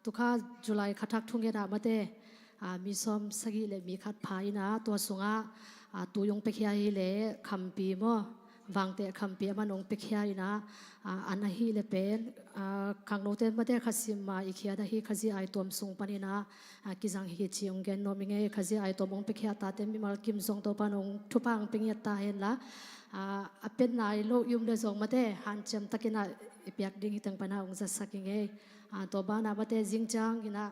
tukha July khathak thungena mate mi som sagi le mi khat phai na to sunga tu yong pekya hi le khampi mo wangte khampi manong pekya ina anahi le pen khangnoten mate khasim ma ikhia da hi khazi ai tom sung panina kizang hi chiong gen nominge khazi ai tomong pekya ta te mi mal kim song to panong thupang pengya ta hen la apen nai lo yum le zong mate han chem takina ipiak ding hitang pana ong za sakinge to ba na mate jingchang ina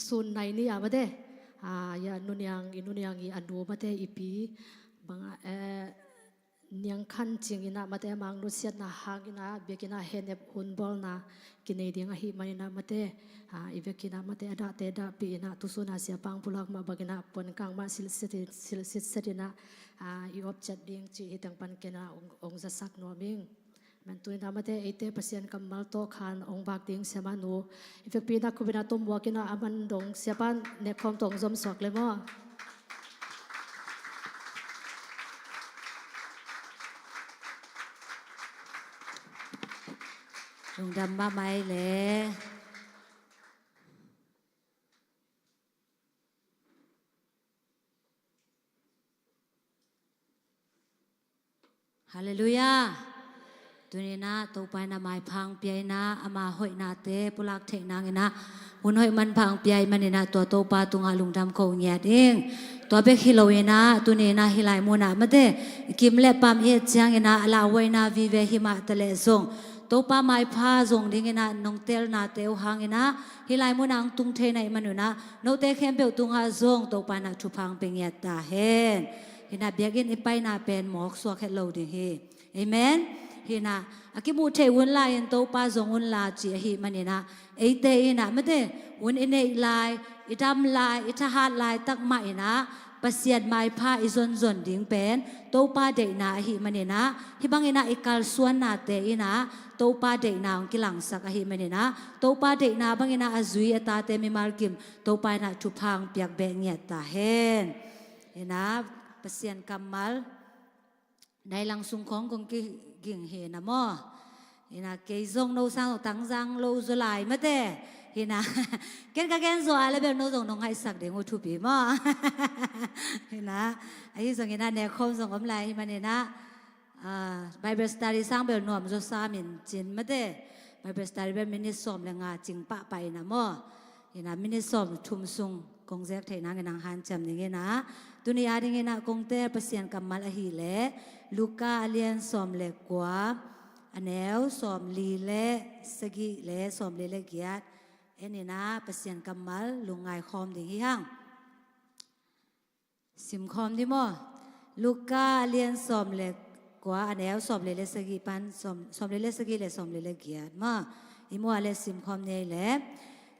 sun nai ni amade ya nunyang i anu mate ipi banga nyang khan chingina mate mang lu siat na hagina bekina henep hunbol na kinei ding hi manina mate ivekina mate ada te da pi na tusuna sia pang pulak ma bagina pon kang ma sil sit setina iop chat ding chi hitang pan kena ong za sak no ming mentuina mate 80% kamal to khan ong bak ding semanu ivekpina kubina tom wakina aman dong siapan ne khom tong zom sok le mo lung dam ba mai le hallelujah tunina to pai na mai phang piai na ama hoi na te pulak the nang ina hun hoi man phang piai manina to pa tunga lungdam ko nya ding to be khiloina tunina hilai muna mate kim le pam e chang ina ala waina vi ve hima tale song to pa mai pha zong ding ina nong tel na teu hang ina hilai munang tung the nai manuna no te khem pe tunga zong to pa na thu phang pe nya ta hen ina biakin ipai na pen mok so khet lo ding he amen hina akimu the won la yen to pa zong won la chi hi manina eite ina mate won ine lai idam lai itahat lai tak ma ina pasiat mai pha izon zon ding pen to pa de na hi manina hi bang ina ikal suan na te ina to pa de na ong kilang sak hi manina to pa de na bang ina azui ata te mi markim to pa na thu phang piak be nya ta hen ina pasian kamal nai lang sung khong kong ki ging he na mo ina ke zong no sang tang jang lo zo lai ma te ina ken ka ken zo ale be no zong nong hai sak de ngo thu pi mo ina ai zong ina ne khom zong om lai ma ne na Bible study sang be nom zo sa min chin ma te Bible study be minute som le nga ching pa pai na mo ina minute som thum sung kong zek thai nang nang han cham ni na dunia ding ina kong te pasian kamal a hi le Luka Lian som le kwa anel som li le sagi le som le giat enina pasian kamal lungai khom ding hi hang sim khom di mo Luka Lian som le kwa anel som le sagi pan som le sagi le som le giat ma imo ale sim khom nei le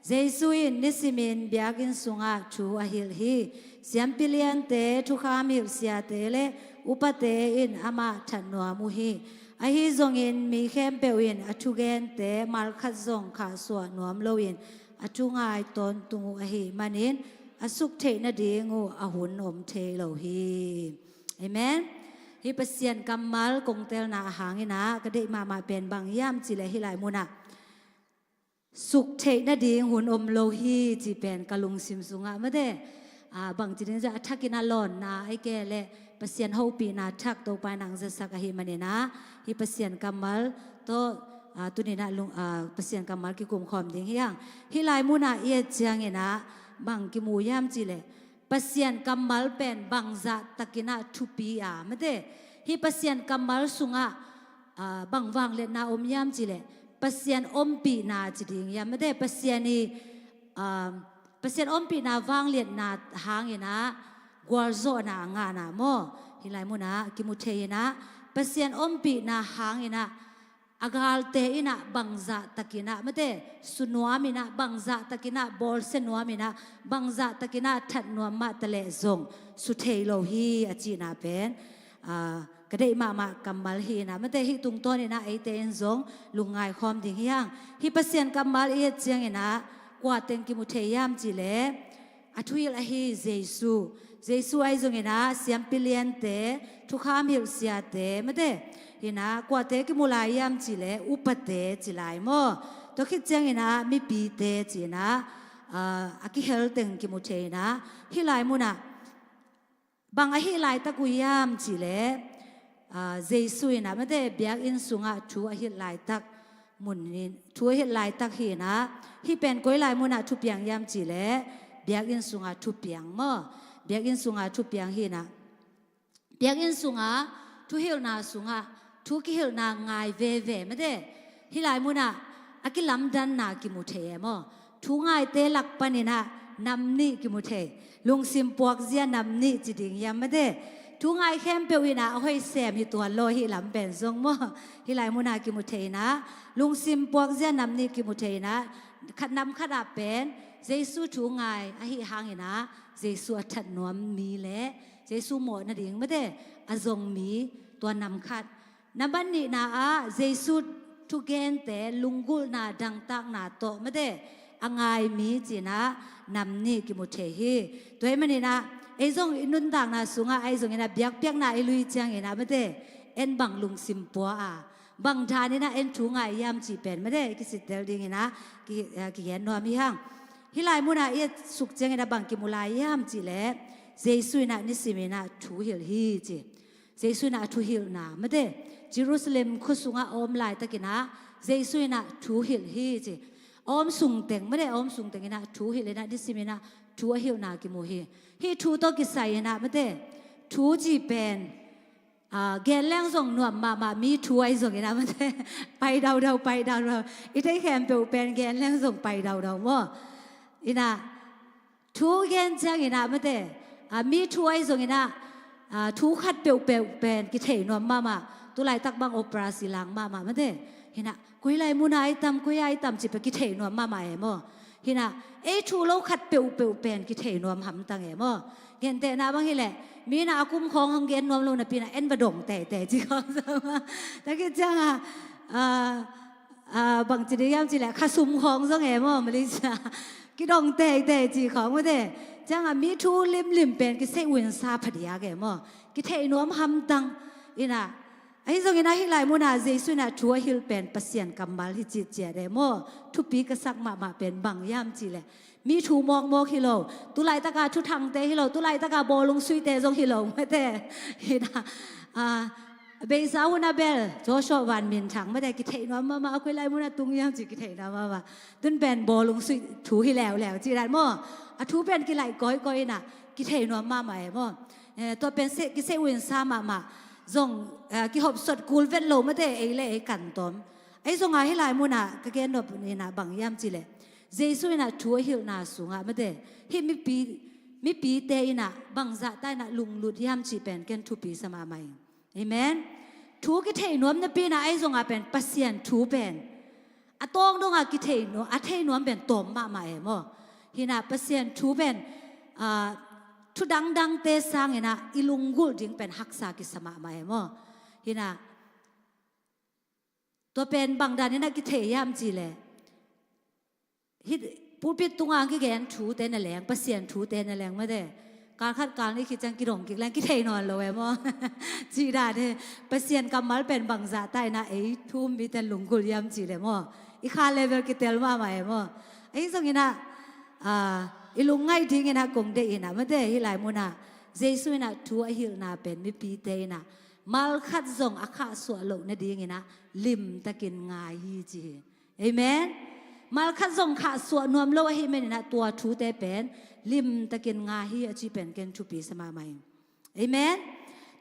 Jesuin nisimin biakin sunga chu ahil hi siam pilian te thu kham hil sia te le upate in ama thanwa mu hi ahi zongin mi khem pewin athugen te mal khat zong kha so nuam loin athungai ton tungu ahi manin asuk the na dingu ahun om the lo hi amen hi pasian kamal kongtel na hangina kade ma pen bang yam chi le hi lai munaสุขเทนะดีหุ่นอมโลหีจีเป็นกะลุงซิมสุงะมะเด บางจีนจะทักกินอลอนนะไอ้แกเละเปเซียนเฮาปีนาทักตัวไปนังจะสักหิมันนะฮิเปเซียนกัมมัลตัวตัวนี้นะลุงเปเซียนกัมมัลกิกุมคอมดิ้งเฮียงฮิไลมุนาเอียเจียงเงนะบางกิมูยามจีเลเปเซียนกัมมัลเป็นบางจะตักินะทุปีไม่ได้ฮิเปเซียนกัมมัลสุงะบางวางเลนาอมยามจีเลเปเซียนอมปีนาจีดิ้งยามไม่ได้เปเซียนนี่เปเซียนอมปีนาวางเลียนนาหางเนะกัวโซนางานาโมฮิไลมุนะกิมุเทยนะเปเซียนอมปีนาหางนะอากาลเตอินะบังซาตะกินะไม่ได้สุนัวมินะบังซาตะกินะบอลเซนัวมินะบังซาตะกินะทัดนัวมาตะเลซงสุเทโลฮีอจีนาเป็นก็ได้มากัมมัลฮีนะไม่ได้ฮิตุงต้นนี่นะไอเตนซงลุงไงคอมดิ่งยังฮิเปเซียนกัมมัลเอเจียงนะกว่าเต็งกิมุเทยามจีเลอัทุยละฮีเยซูไอซงนะเสียมปิเลียนเตทุกขามฮิลเซียเตไม่ได้เห็นนะกว่าเตกิมุลายามจีเลอุปเตจีไลโมตัวคิดเจียงนะมีปีเตจีนะอากิเฮลเต็งกิมุเทนะฮิไลมุนะบางฮิไลตะกุยามจีเลเยซูนะไม่ได้เบียกอินสุงะชูฮิไลตักมุนนินชูฮิไลตักเฮนะฮิเป็นก้อยไลมุนะทุเปียงยามจีเลเบียกอินสุงะทุเปียงโมเบียกอินสุงะทุเปียงเฮนะเบียกอินสุงะทุเฮลนาสุงะทุกิเฮลนางายเวไม่ได้ฮิไลมุนะอากิลัมดันนากิมุเทโมทุงายเตลักปนินะนำนี่กิมุเทลุงซิมปวกเจียนำนี่จิดิงยามไม่ได้ทุงายเข้มเปียวนะเอาให้แซมอยู่ตัวโลฮิลัมเป็นทรงโมฮิไลมุนะกิมุเทนะลุงซิมปวกเจียนำนี่กิมุเทนะขัดนำขัดเป็นเยซูทุงายอหิหางนะเยซูทัดนวมมีเละเยซูหมดนะดิ่งไม่ได้อจงมีตัวนำขัดนับบันนี้นะเยซูทุกเกนแต่ลุงกุลนาดังตักนาโตไม่ได้อ่างไงมีจีนะนำนี่กิมุเทฮีตัวมันนี่นะไอ้ทรงอินุนต่างนาสุงะไอ้ทรงนะเบียกเปียกนาไอ้ลุยเจียงนะไม่ได้เอ็นบังลุงซิมปัวบางทานี่นะเอ็นถุงไงยามจีเป็นไม่ได้กิสิเดลดิ่งนะกิเห็นนวมีห้างฮิไลมุนาเอ็ดสุกเจียงนะบางกิมุลายยามจีเล่เยซูนะนิสิมินะทูฮิลฮีจีเยซูนะทูฮิลนาไม่ได้เยรูซาเล็มคุสุงะอมลายตะกินะเยซูนะทูฮิลฮีจีอมสุงเต็งไม่ได้อมสุงเต็งนะทูฮิลนะดิสิมินะทูฮิลนากิโมฮีฮีทูโตกิไซนะไม่ได้ทูจีเป็นแกนแรงส่งหนวมมามีทูไอส่งนะไม่ได้ไปเดาไปเดาอีไทยแคมเปลเป็นแกนแรงส่งไปเดาว่าอีน่ะทูแกนจังอีน่ะไม่ได้มีทูไอส่งนะทูขัดเปลเป็นกิเทนวมมาตัวไหลตักบังโอปราศิลังมาไม่ได้เห็นนะกุยไหลมุนไอตำกุยไอตำจิบกิเทนวมมาเอโมเห็นนะทูโลขัดเปลเป็นกิเทนวมหำตังเอโมเห็นแต่นะบางทีแหละมีนะอากุมของเกนนวมลงนะปีนะเอ็นบดงแต่จีเขาแต่ก็จังบางจีเดียมจีแหละข้าซุ่มของซะเอโมมาลิซากิดงแต่จีเขาไม่ได้จังมีทูลิมเป็นกิเซวินซาพดียาเกโมกิเทนวมหำตังอีน่ะไอ้ตรงนี้นะฮิไลมุนาเจสุนะชัวฮิลเป็นปัสยันกัมบัลฮิจิเจเดโมทุปีกษักมาเป็นบางยามจีเลยมีทูมอกฮิโลตุไลตะกาทุทังเตฮิโลตุไลตะกาบอลงซุยเตจงฮิโลไม่เตฮินะเบสาวนาเบลโจชอวันมินถังไม่ได้กิเทนมาคุยไลมุนาตุงยามจีกิเทนมาตุนเป็นบอลงซุยถูฮิแล้วจีรันโมทูเป็นกิไลก้อยน่ะกิเทนมาเอโมตัวเป็นกิเซวินซามาจงกิหอบสดกูลเวทโลไม่ได้ไอ้กันตอมไอ้จงไงให้ลายมุนะก็แกนบนี่นะบางยามจีเลยเจสุนะชัวฮิลนาสุงะไม่ได้ที่มีปีเตยนะบางจะได้นะลุงลุดยามจีเป็นแกนทุปีสมาใหม่เอเมนทูกิเทนวมนะปีนะไอ้จงอาเป็นปัสยันทูเป็นอะตองดงอากิเทนวมอะเทนวมเป็นตอมมาเอโมฮินะปัสยันทูเป็นทุดังเตสังเห็นนะอิลุงกุลจึงเป็นฮักษากิสมาเอโมเห็นนะตัวเป็นบางดานนี่นะกิเทยามจีเลยฮิพูดปิดตุงอังกิแกนถูเตนแหลงปัสยันถูเตนแหลงไม่ได้การคัดการนี่คิดจังกิดงกิแรงกิเทนอนเลยมั้งจีดาเนี่ยปัสยันกำมัลเป็นบางจะใต้นะไอ้ทุ่มมีแต่ลุงกุลยามจีเลยมั้งอีกขาเลเวลกิเตลมาเอโมไอ้ตรงนี้นะ อีลุงไงทิ้งนะกงเดอินะไม่ได้ฮิไลมุนะเจสุนะทัวฮิลนาเป็นมิปีเตนะมัลคัดซงอาคาสวโลนะดีงี้นะลิมตะกินงายฮีจีเอเมนมัลคัดซงขาสวนนวมโลฮิเมนนะตัวทูเตเป็นลิมตะกินงายฮีอจีเป็นเกนชุปีสมาใหม่เอเมน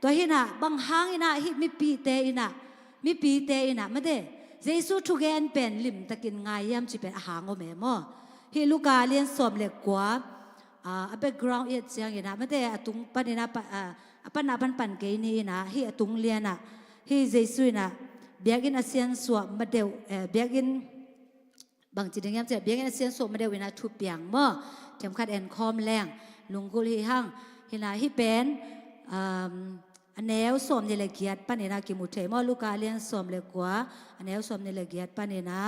ตัวฮินะบางหางอินะฮิมิปีเตอินะมิปีเตอินะไม่ได้เจสุทุเกนเป็นลิมตะกินงายยามจีเป็นอาหางโอเมมอฮิลูกาเลียนสวมเล็กกว่าbackground เอียดเสียงอินะไม่ได้ตุงปันนะปันนาปันเกนี่นะฮิตุงเลียนะฮิเจสุนะเบียกินอาเซียนสวมมาเดียวเบียกินบางจีนยังจะเบียกินอาเซียนสวมมาเดียววินาทุบเปียงมั่วเทียมขัดแอนคอมแรงลุงกุลฮิฮังฮินะฮิเป็นอันแนวสวมในละเกียดปันนะกิมุเทมั่วลูกาเลียนสวมเล็กกว่าอันแนวสวมในละเกียดปันนะ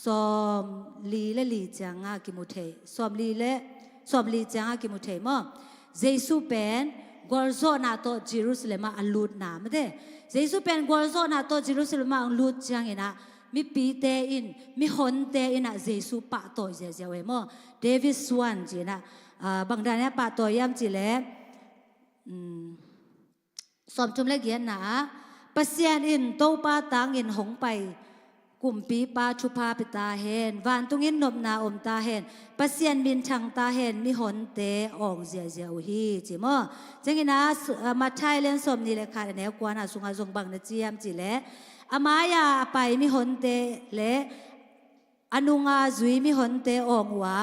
สวมลีและลีจังกิมุเทสวมลีและสวมลีจังกิมุเทมั่วเจสุเป็นกอลโซนาโตเยรูซาเล็มอัลลูดนาไม่ได้เจสุเป็นกอลโซนาโตเยรูซาเล็มอัลลูดจังอินะมีปีเตอินมีฮอนเตอินะเจสุปะโตเจเจเวมอเดวิสวันจีนะบางด้านเนี่ยปะโตยามจีเล่สอมจุมเล็กเย็นนะปัสยานอินโตปาตางอินหงไปกุมปีปาชุพาปิตาเฮนวันตุงินนบนาอมตาเฮนปัสยันบินชังตาเฮนมีหนเตอองเจียเจียวฮีจิมอจังกินะมาไทยเล่นสมนี่เลยค่ะแนวกวนสุงอาจงบังนะเจียมจิเลอามายาไปมีหนเตเลอนุงาจุยมีหนเตอองวะ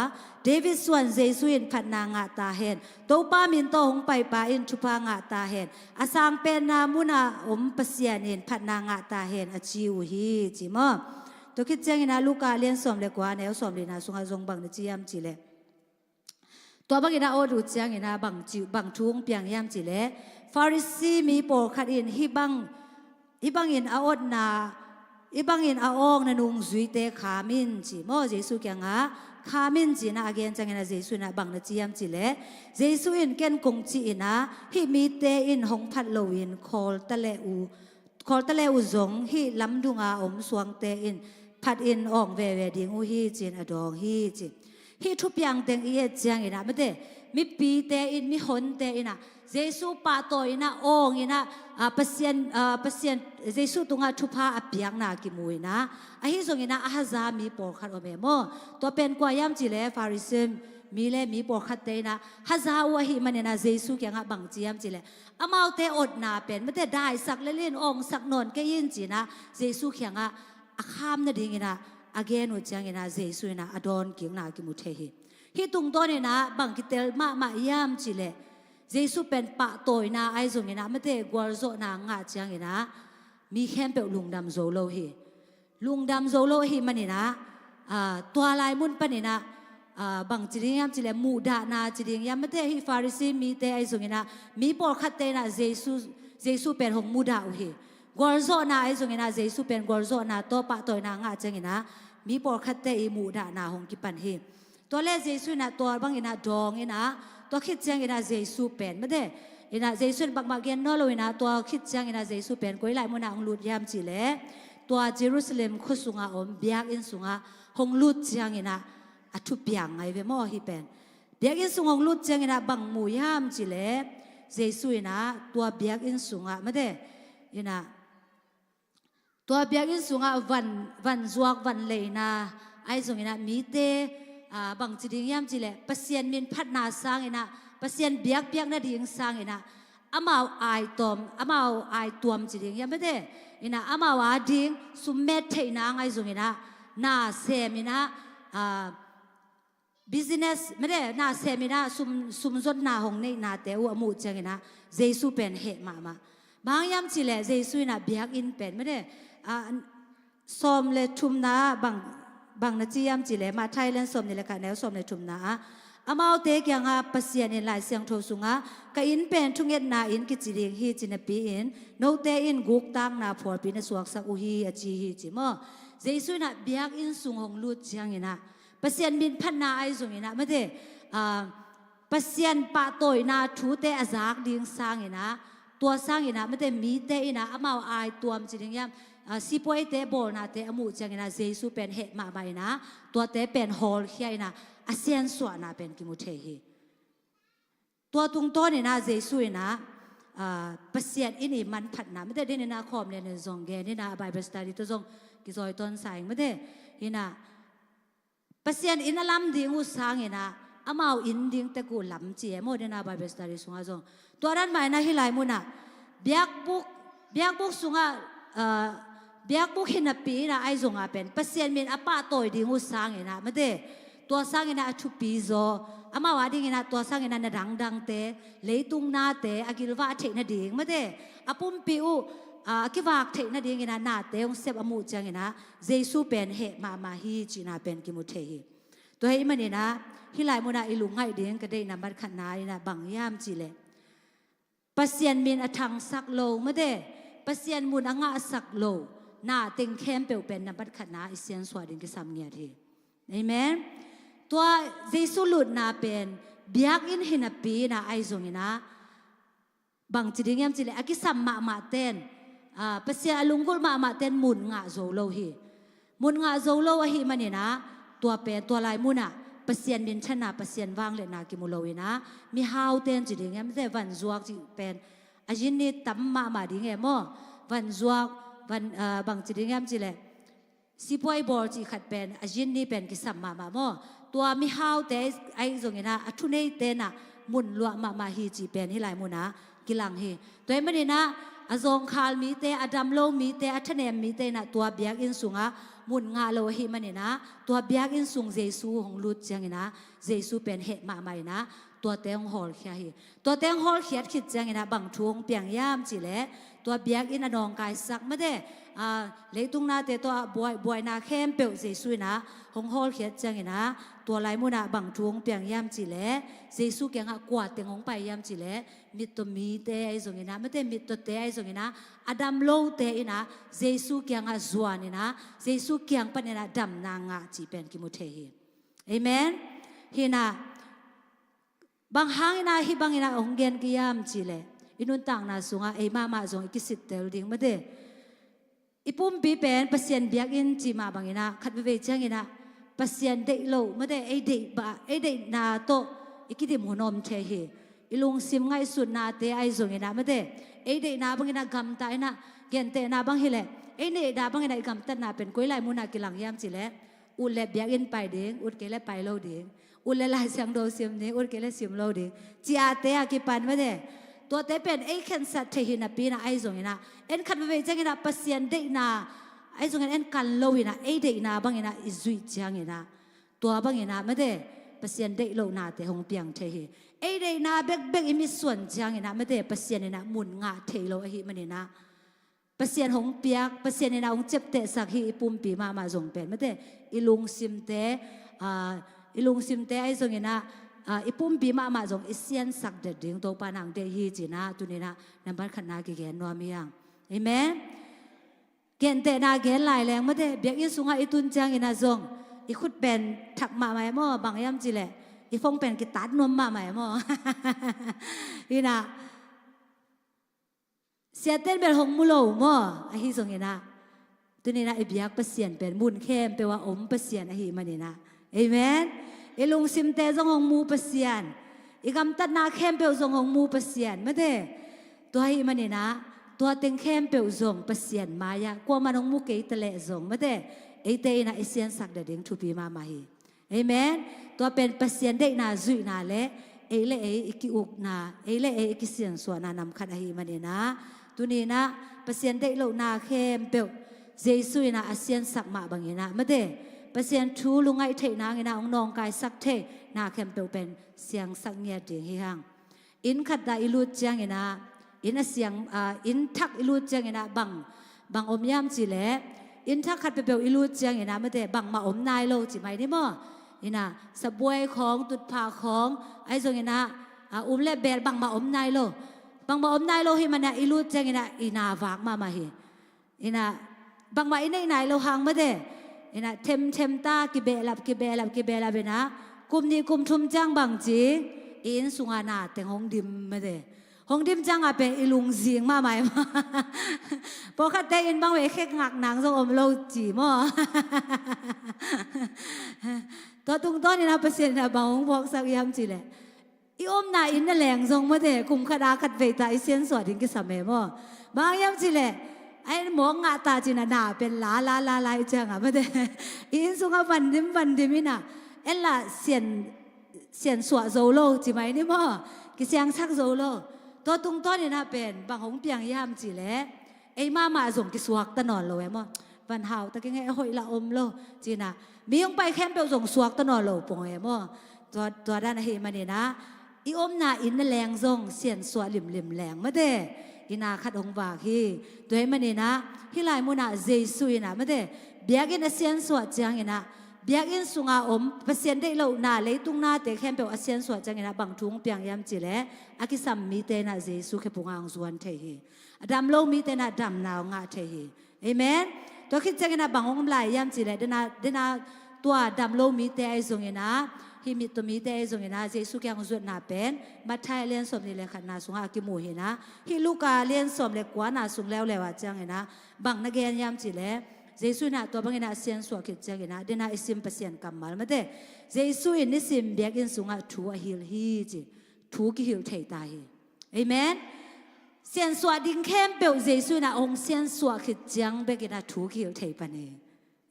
เดวิดส่วนเจสุอินพันนางาตาเฮนโตปามินโตหงไปปาอินชุพางาตาเฮนอาสังเป็นนามุนาอมปัสยานินพันนางาตาเฮนอจิวฮีจิมอตัวคิดเจงนะลูกาเลียนสอมเล็กกว่าแนวสอมเลนะสุงอาจงบังนะจียามจิเลตัวบางอินะโอดูเจงนะบังทุงเปียงยามจิเลฟาริสีมีโปขัดอินฮิบังอินอาอดนาฮิบังอินอาองนันุงจุยเตขามินจิมอเจสุแกงะขามินจีนะอาเกนจังนะเจสุนะบังนะจียามจิเลเจสุอินเกนกงจีนะฮิมีเตอินหงพัดโลวินคอลตะเลอูจงฮิลำดุงอาอมสวงเตอินพัดอินอองเวดิงอูฮีจินอดองฮีจิฮิทุบยังเตงเอียจังอินะไม่ได้มีปีเตอินมีหนเตอินะเจสุปาโตอินะอองอินะปัสยันเจสุตุงาทุพาอเปียงนากิมุยนะอาฮิจงอินะอาฮะซามีปอขัดอเมโมตัวเป็นกว่ายามจิเลฟาริซิมมีเลมีปอขัดเตนะฮะซาวะฮิมันนะเจสุแกงะบังจียามจิเลอามาเตอดนาเป็นไม่ได้ได้สักเล่นองสักนนแกยินจีนะเจสุแกงะอาคามนะดิ่งนะอาเกนุจังนะเจสุนะอดอนกิงนากิมุเทหิฮิตุงโตเนี่ยนะบังกิเตลมายามจิเลเจสุเป็นปะโตยนะไอซงนะไม่ได้กวาโซนางาจังนะมีแค่เปลุงดำโซโลหิลุงดำโซโลหิมันนี่นะตัวลายมุนปนี่นะบางจีนยามจิเลมูดานาจีนยามไม่ได้ฮิฟาริซีมีเตไอซงนะมีปอขัดเตนะเจสุเป็นหงมูดาอุหิกอลโซนาไอซงนะเจสุเป็นกอลโซนาโตปะโตยนางาจังนะมีปอขัดเตอีมูดานาหงกิปันหิตัวเลเจสุนะตัวบางอินะดองอินะตัวคิดจังอินะเจสุเป็นไม่ได้อินะเจสุบักมาเกนนอลอินะตัวคิดจังอินะเจสุเป็นกุยไลมุนาองลุดยามจิเลตัวเยรูซาเล็มคุสุงาอมเบียกอินสุงาหงลุดจังอินะอทุบยังไงเวมอฮิเป็นเบียกอินสุงหงลุดจังอินะบังมูยามจิเลเจสุอินะตัวเบียกอินสุงาไม่ได้อินะตัวเบียกอินสุงาวันจวกวันเลยนะไอสุงอินะมีเตบางจีนยามจิเลปัสยันมินพัดนาสังอินะปัสยันเบียกนาดิ่งสังอินะอามาไอตอมอามาไอตัวมจีนยามไม่ได้อินะอามาว่าดิ่งสุมเมตเทนางไอสุงอินะนาเซมินะbusiness ไม่ได้นาเซมินะสุมจดนาหงในนาเตวอมูจังอินะเจสุเป็นเหตุมาบางยามจิเลเจสุอินะเบียกอินเป็นไม่ได้สมเลทุมนาบางนาจียามจิเลมาไทยเล่นสมนี่แหละค่ะแนวสมในทุมนาอามาเตกยังปัสยานิลายเสียงโทสุงะกอินเป็นทุงเอ็ดนาอินกิจิลิงฮีจินปีอินโนเตอินกุกตังนาพอปีนสวกสักอุฮีอจีฮีจิมอเจสุนะเบียกอินสุงหงลุดจังอินะปัสยันบินพันนาไอสุงอินะไม่ได้ปัสยันปะโตยนาทูเตอจากดิ่งสร้างอินะตัวสร้างอินะไม่ได้มีเตอินะอามาไอตัวมจิลิงยาม สิป่วยเตะบอลนะเตะอมูจังนะเจสุเป็นเหตุมาใบนะตัวเตะเป็นฮอลเฮียนะอาเซียนส่วนนะเป็นกิมุเทฮีตัวตรงต้นเนี่ยนะเจสุนะประเสริฐอินี่มันผัดนะไม่ได้เด่นนะขอมเรียนในซองแกนี่นะใบเบสตาดิตัวซองกิจอยต้นสายไม่ได้ฮินะประเสริฐอินลำดิ่งอุสางเห็นะอามาอินดิ่งแต่กูลำเจี๋ยโมเดนะใบเบสตาดิสุงาซองตัวนั้นหมายนะฮิไลมุนะเบียกบุกสุงาเบียกบุกหินปีนะไอซงอาเป็นประเสริฐมีอาป้าต่อยดิ่งอุสางเห็นะไม่ได้ตัวสร้างเห็นะชุปีโซอามาว่าดิ่งนะตัวสร้างเห็นะนดังเตะเลยตุงนาเตะอากิลว่าเทนะดิ่งไม่ได้อาปุ่มปิวคิดว่าเทนะดิ่งนะนาเตะองเสพอมูจังนะเจสุเป็นเหตุมาฮีจีนาเป็นกิมุเทฮีตัวให้มันนะฮิไลมุนาอิลุงไงดิ่งก็ได้นำบัตรขนาดนะบางยามจีเลปัสยันมีนอทังสักโลไม่ได้ปัสยันมุนอ่างสักโลนาเต็งเข้มเปลวเป็นนำบัตรขนาดอิเซียนสวดดิ่งก็สามเงียทีเอเมนตัวเจสุลุดนาเป็นเบียกอินหินปีนะไอซงนะบางจีดิ่งยามจีเลอากิสัมมาเต้นปัสยันลุงกุลมาเต้นมุนงาโซโลฮีมุนงาโซโลวะฮีมันนะตัวเป็นตัวลายมุนะปัสยันบินชนะปัสยันวางเลยนากิมุโลวินะมีฮาวเต้นจีดิ่งยามแต่วันจวกจีเป็นอาจินนี่ตั้มมาดิ่งเอโมวันจวกวันบางจีดิ่งยามจีเลสิป่วยบอลจีขัดเป็นอาจินนี่เป็นกิสัมมาโมตัวมีฮาวเตสไอซงนะอัทุเนเตนะมุนลัวมาฮีจีเป็นฮิไลมุนะกิลังฮีตัวมันนี่นะอาซงคาลมีเตอดัมโลมีเตอัทเนมมีเตนะตัวเบียกอินสุงะมุนงาโลฮีมันนี่นะตัวเบียกอินสุงเจซูของลุดจังนะเจซูเป็นเหตุมาใหม่นะตัวเตงฮอลเขียฮีตัวเตงฮอลเขียดคิดจังนะบางช่วงเปียงยามจีเลตัวเบียกอินนองกายสักไม่ได้เลยตุงนาเตตัวบวยนาเข้มเปลวเจซูนะของฮอลเขียดจังนะตัวลายมุนะบางช่วงเปียงยามจีเลเจซูเกียงกวาดเตงของไปยามจีเลมิตรมีเตไอซงนะไม่ได้มิตรเตไอซงนะอดัมโลเตอินะเจซูเกียงจวนนะเจซูเกียงปนนะดำนางจีเป็นกิมุเทฮีเอเมนฮีนะบางหางนะฮีบางนะองเกนกิยามจีเลอินุนต่างนะสุงะเอมาจงอิกิสิตเตลดิ่งไม่ได้อีปุ่มปีเป็นปัสยันเบียกอินจีมาบางนะขัดเวจังนะปัสยันเด็กโลไม่ได้ไอเด็กนาโตอิกิดิมหัวนมเทฮีอีลุงซิมไงสุดนาเตไอซงนะไม่ได้ไอเด็กนาบางนะกำตายนะเกนเตนาบางฮิเลไอเด็กนาบางนะกำตัดนาเป็นกุ้ยไหลมุนากิลังยามจีเลอุลเล็บเบียกอินไปเด้งอุดเกลไปโลเด้งอุลเล่ลายเสียงโดซิมเด้งอุดเกลซิมโลเด้งจีอาเตอากิปันไม่ได้ตัวเตเป็นไอเข็นสัตเทหินาปีนะไอซงนะเอ็นขัดไปจังนะปัสยันเด็กนาไอซงเอ็นกันโลวินะไอเด็กนาบางนะอิจุยจังนะตัวบางนะไม่ได้ปัสยันเด็กโลนาเตหงเปียงเทหิไอเด็กนาเบกอิมิส่วนจังนะไม่ได้ปัสยันนะมุนงาเทโลไอหิมันนะปัสยันหงเปียกปัสยันนะหงเจ็บเตะสักหิปุ่มปีมาจงเป็นไม่ได้อิลุงซิมเตไอซงนะอีปุ่มปีมาจงอิเซียนสักเด็ดดิ่งตัวปานังเดฮีจีนะตุนีนะนับบัตรขนาดกี่แกนนัวมียังเอเมนเกนเตนาเกนลายแรงไม่ได้เบียกอิสุงะอิตุนจังอินาจงอีขุดเป็นถักมาไหมมั่วบางยามจีแหละอีฟงเป็นกิตัดนวมมาไหมมั่วอีน่ะเสียเต้นเป็นหงมุโลมั่วไอฮิจงอินะตุนีนะไอเบียกเปเสียนเป็นมุนเข้มแปลว่าอมเปเสียนไอฮิมันนี่นะเอเมนไอลุงซิมเตจงหงมูเปเสียนอีกำตัดนาเข้มเปลวจงหงมูเปเสียนไม่ได้ตัวไอมันนี่นะตัวเต็งเข้มเปลวจงเปเสียนมายากว่ามันหงมูเกยตะเละจงไม่ได้ไอเตนะไอเสียนสักเด็กทุปีมาฮีเอเมนตัวเป็นเปเสียนเด็กนาจุยนาเละไอเละไอกิอุกนาไอเละไอกิเสียนส่วนนานำขัดฮีมันนี่นะตัวนี้นะเปเสียนเด็กโลนาเข้มเปลวเจสุยนะอาเซียนสักมาบางอย่างนะไม่ได้เปเสียนทูลุงไอเทนางนะองนองกายสักเทนาเข้มเปลวเป็นเสียงสักเงียดดิ่งหิฮังอินขัดได้อิลุจังนะอินเสียงอินทักอิลุจังนะบางอมยามจีเล่อินทักขัดเปลวอิลุจังนะไม่ได้บางมาอมนายโลจีไม่ได้มั้งอินะสบวยของตุดผาของไอซงนะเล่เบลบางมาอมนายโลบางมาอมนายโลให้มันนะอิลุจังนะอินาฝากมาฮีอินะบางมาอินนายโลหางไม่ได้อินะเทมตากิเบลับเบนะกุมนี้กุมทุมจังบางจีอินสุงานาแต่หงดิมไม่ได้ หงดิมจังอ่ะเป็นอีลุงเสียงมาไหมมาพอคัดเตอินบางเวแค่งักหนังทรงอมโลจีมั้งตัวตุงต้นนี่นะเปอร์เซ็นต์นะบางหงพอกสักยามจีเลยอีอมนาอินนั่นแหลงทรงมาเดะกุมขดาขัดเวตาไอเซียนสวดถึงกิสามมั้งบางยามจีเลยไอ้หมองงาตาจีน่ะหนาเป็นลาจังอ่ะมาเดะอินสุงอ่ะวันดิมนี่นะเอล่ะเสียนสวดโซโลจีไหมนี่มั้งกิเสียงชักโซโลตัวตุงต้นนี่นะเป็นบางหงเปียงยามจีเลยไอ้มาส่งกิสวกตะนอนเลยมั้งวันหาวตะกี้ไงหอยละอมโลจีน่ะมียงไปแคมเปลส่งสวกตะนอนโลปงไอ้มั้งตัวด้านเฮมันนี่นะอีอมนาอินนั่นแรงทรงเสียนสวดหลิมแรงมาเด้อีนาขัดองบากฮีตัวมันนี่นะฮิไลมุนาเจสุยนะมาเด้เบียกินเสียนสวดจังอีนะเบียกินสุงอาอมเปเสียนได้โลนาเลยตุงนาเตะแคมเปลเสียนสวดจังอีนะบางทุงเปียงยามจีเลอากิสัมมีเตนะเจสุเคปุงอังส่วนเทฮีดำโลมีเตนะดำนาวงาเทฮีเอเมนตัวคิดจังอีนะบางองค์ลายยามจีเลเดนาตัวดำโลมีเตไอส่งอีนะฮิมิตมีเตยส่งนะเจสุแกงจุดนาเป็นมาไทยเลียนสมนี่เลยขันนาสุงอากิมูเห็นะฮิลูกาเลียนสมเลยกว่านาสุงแล้วเลยว่าจังเห็นะบังนักเรียนยามจีเลยเจสุน่ะตัวบังเห็นะเสียนสวกิจจังเห็นะเดน่าอิสิมเปเสียนกำมัลมาเดเจสุอินิสิมเบียกินสุงอาทูฮิลฮีจีทูกิฮิลเทตาฮีเอเมนเสียนสวดิงเข้มเปลเจสุน่ะองเสียนสวกิจจังเบกินะทูกิฮิลเทปนี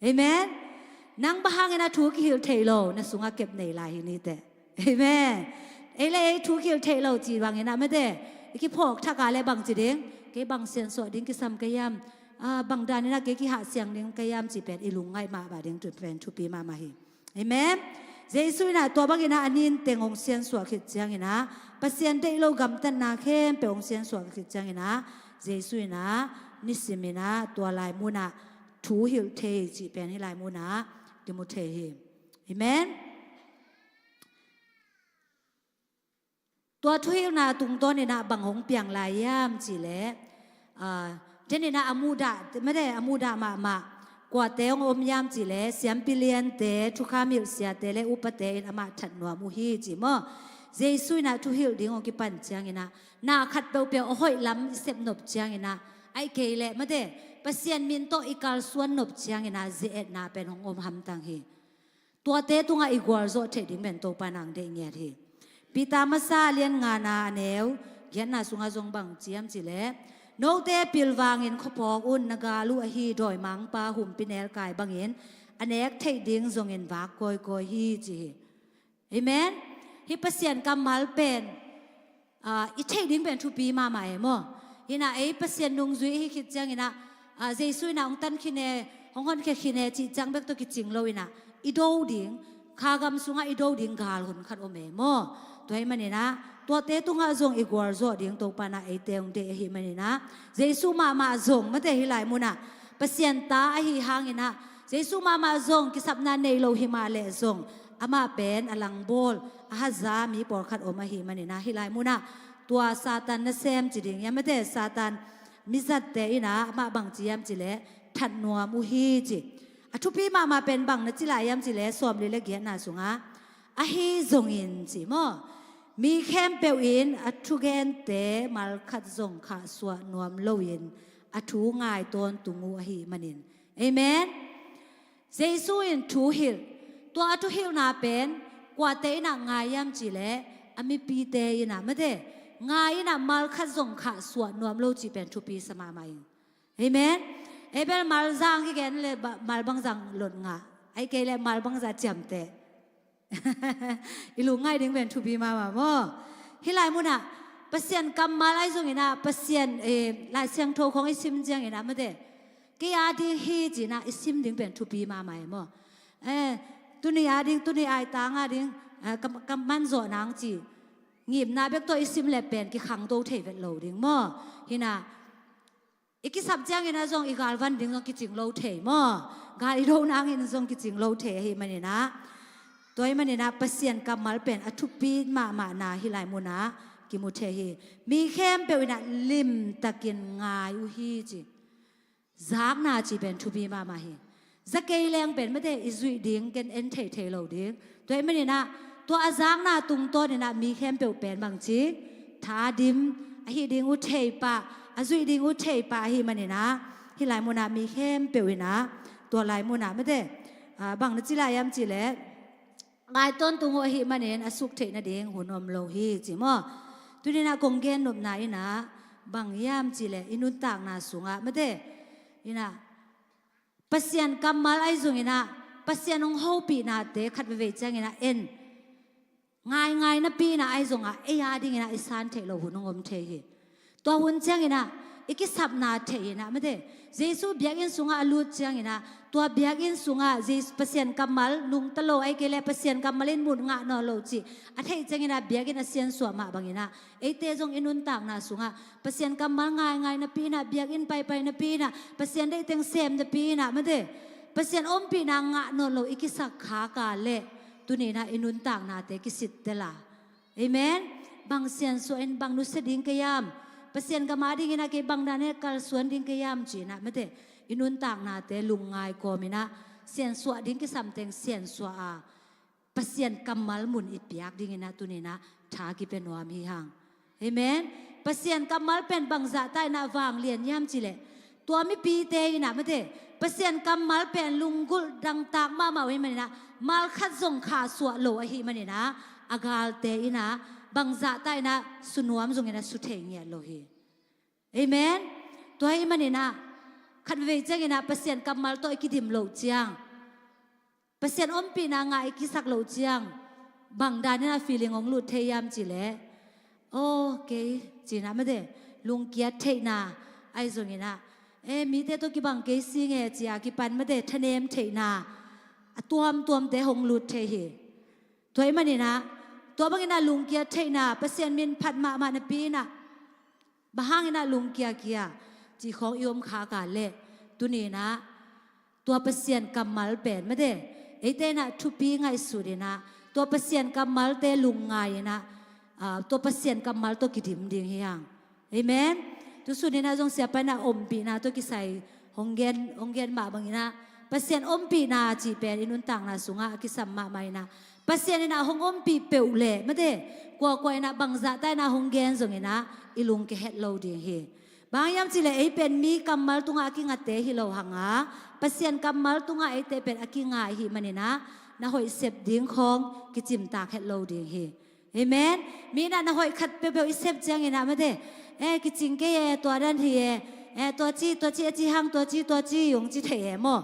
เอเมนนังบางนะทุกขิวเทโลนะสุงอาเก็บในลายนี่แต่เห็นไหมไอ้เลยทุกขิวเทโลจีบางนะไม่ได้กี่พอกถ้ากาเลยบางจีเด้งกี่บางเสียนสวดดิ้งกี่ซ้ำกี่ยามบางดานนี่นะกี่หาเสียงดิ้งกี่ยามจีเป็นอีลุงไงมาบาดิ้งจุดเป็นทุปีมาเห็นไหมเจสุนะตัวบางนะอันนี้เต็งองเสียนสวดขิดจังนะปัสเซียนเทโลกำตันนาเข้มเป็นองเสียนสวดขิดจังนะเจสุนะนิสิมินะตัวลายมูนะทูหิวเทจีเป็นให้ลายมูนะดิมุเทหิเอเมนตัวทุยนาตุงต้นเนี่ยนะบังหงเปียงลายย่ามจีเล่เจนี่นะอมูดาไม่ได้อมูดามากว่าเตงอมย่ามจีเล่เสียมปิเลียนเตทุกขามิลเสียเตเลอุปเตนอามาถัดหนัวมุฮีจีมอเจสุยนะทุหิลดิ้งองกิปันจังนะนาขัดเปียวโอ้ยล้ำเสพนบจังนะไอเกยเล่ไม่ได้ปัสเซียนมินโตอีกาลส่วนนบจังนะเจเอ็ดนาเป็นของอมหำตังฮีตัวเตตุงอีกวาลโซเทดิ้งเป็นโตปานังเดียร์ฮีปีตามาซาเลียนงานาเนวเกียนนาสุงาจงบังเจียมจิเลโนเตปิลวางอินขพอกอุนนากาลูอฮีดอยมังปาหุ่มปินเอลกายบังอินอันเอกเทดิ้งจงอินวากกอยฮีจีเอเมนฮิปัสเซียนกำมัลเป็นอีเทดิ้งเป็นทุปีมาใหม่โมฮินาเอปัสเซียนนุงจุยฮิคิดจังอินะเจสุยนาองตันคินเนของคนแค่คินเนจิจังเบกตัวกิจิงโลวินะอีโดดิ้งขากำสุงาอีโดดิ้งกาลหุ่นขัดโอเมโมตัวให้มันนี่นะตัวเตตุงาจงอีกวาร์โซดิ้งตัวปานาไอเตงเดหิมันนี่นะเจสุมาจงมาเตหิไลมุนะเปเซียนตาหิหางนี่นะเจสุมาจงกิสับนาเนโลหิมาเลจงอามาเป็นอลังโบลอาฮาซามีปอร์ขัดโอมาหิมันนี่นะหิไลมุนะตัวซาตานนั่นเซมจิดิ้งยังไม่ได้ซาตานมิจัดเตอินะอามาบังจียมจิเลทัดนัวมุฮีจิทุพีมาเป็นบังนัจิลายามจิเลสวมเลเกียนาสุงาอาฮีจงอินจิโมมีแคมเปลอินทุเกนเตมัลขัดจงขาสวนัวมโลอินทุง่ายตนตุงูอาฮีมันินเอเมนเจสุอินทูฮิลตัวทุฮิลนาเป็นกว่าเตน่ะง่ายยามจิเลอามิปีเตอินะไม่ได้ง่ายน่ะมัลขัดจงขาสวนัวมโลจิเป็นทุปีสมามัยเอเมนเอเบลมาลจังที่แกนเลยมาลบังจังหล่นงาไอเกเลยมาลบังจังจำเตะอีลุงง่ายดิ้งเป็นทุบีมาโมฮิไลมุนะเปอร์เซ็นต์กำมาไลซงอินะเปอร์เซ็นต์ลายเสียงโทของอิซิมจังอินะไม่ได้กี่อาดิ้งฮีจีนะอิซิมดิ้งเป็นทุบีมาใหม่โมตุนีอาดิ้งตุนีไอตางอาดิ้งกำมันโจนางจีงีบนาเบกตัวอิซิมเล็บเป็นกี่ขังโตเทเวตโลดิ้งโมฮินะอีกสับจังอินะจงอีกาลวันดิ้งจงกิจิงโลเทมอกาลิโดนางอินะจงกิจิงโลเทให้มันนะตัวมันนะเปอร์เซียนกำมัลเป็นอทุปีมานาฮิไลมุนะกิมุเทฮีมีเข้มเปวินะลิมตะกินงายุฮีจีจากนาจีเป็นทุปีมาฮีจะเกยแรงเป็นไม่ได้อิจุยดิ้งกันเอ็นเทโลดิ้งตัวมันนะตัวอาจากนาตุงต้นนะมีเข้มเปวเป็นบางจีท้าดิม hi ding u thei pa azui ding u thei pa hi mani na hi lai mu na mi khem pe wi naตัวlai mu na me de bang na chi la yam chi le ngai ton tu ngo hi manen asuk thei na ding hunom lo hi chi mo tu ni na kong gen nop na ina bang yam chi le inun tak na sunga me de ina pasian kamal ai zung ina pasian ong ho pi na te khat ve chang ina en ngai na pi na ai zung a e ya ding ina isan thei lo hunongom thei hi to hun chang ina ikisap na thei ina me de jesu biakin sunga alut chang ina tua biakin sunga jesu pasian kamal nung talo ai kele pasian kamalin mun nga no lo chi a thei chang ina biakin asian suwa ma bangina e te jong inun tak na sunga pasian kamal ngai na pi na biakin pai na pi na pasian dei teng sem na pi na me de pasian om pi na nga no lo ikisak kha ka le tuni na inun tak na te kisit te la amen bang sian so en bang nu se ding kayam pasien kama ding ina ke bang dane kal suan ding ke yam chi na mate inun tak na te lungai ko mina sian suwa ding ke samteng sian suwa a pasien kamal mun ipiak ding ina tunina tha ki pen wam hi hang amen pasien kamal pen bang za tai na wang lian yam chi le tua mi pi te ina mate pasien kamal pen lungul dang tak ma ma wi manina mal khat zong kha suwa lo a hi manina agal te ina bang za tai na sunuam zong ina su thei nge lo hi amen to hi manina khat ve chang ina pasien kamal to ikidim lo chiang pasien om pi na nga ikisak lo chiang bang dan na feeling ong lu thei yam chi le okay chi na ma de lung kia thei na ai zong ina mi te to ki bang ke si nge chia ki pan ma de thanem thei na tuam te hong lu thei hi to hi maninaตัวบางอินาลุงเกียเทน่าเปอร์เซ็นต์มินพัดมาในปีน่ะบางอินาลุงเกียจีของยมขากาเล่ตุนีนะตัวเปอร์เซ็นต์กำมัลเป็นไม่ได้ไอเต้น่ะทุปีไงสุดนะตัวเปอร์เซ็นต์กำมัลเต้ลุงไงนะตัวเปอร์เซ็นต์กำมัลตัวกิดิมดิ่งเฮียงเอเมนทุกสุดนี่นะจงเสียไปนะอมปีนะตัวกิใส่หงเกนมาบางอินะเปอร์เซ็นต์อมปีนะจีเป็นอินุนต่างนะสุงะกิสัมมาไม่นะpasien ina hong om pi peule mate kwa ina bangza ta ina hong gen zong ina ilung ke het lo ding hi bang yam chile ei pen mi kamal tunga ki nga te hi lo hanga pasien kamal tunga ei te pen aki nga hi manina na hoi sep ding khong ki chim tak het lo ding hi amen mi na hoi khat pe sep jang ina mate ki ching ke to dan hi to chi hang to chi yong chi the mo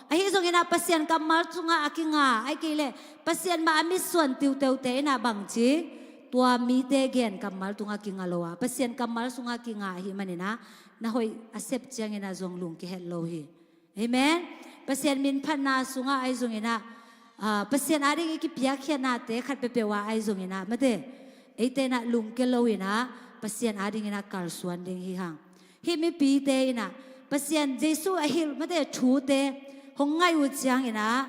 ai zong ina pasien kamal tunga akinga ai kile pasien ma mi suan tiu te na bang chi tua mi te gen kamal tunga kinga lowa pasien kamal sunga kinga hi manina na hoi accept chang ina zong lung ki hello hi amen pasien min phana sunga ai zong ina pasien ari ki biapiakna te khat pe wa ai zong ina mate ei te na lung ke lo ina pasien ari ina kal suan ding hi hang hi mi pi te ina pasien jesu a hil mate thu te hong ngai u chiang ina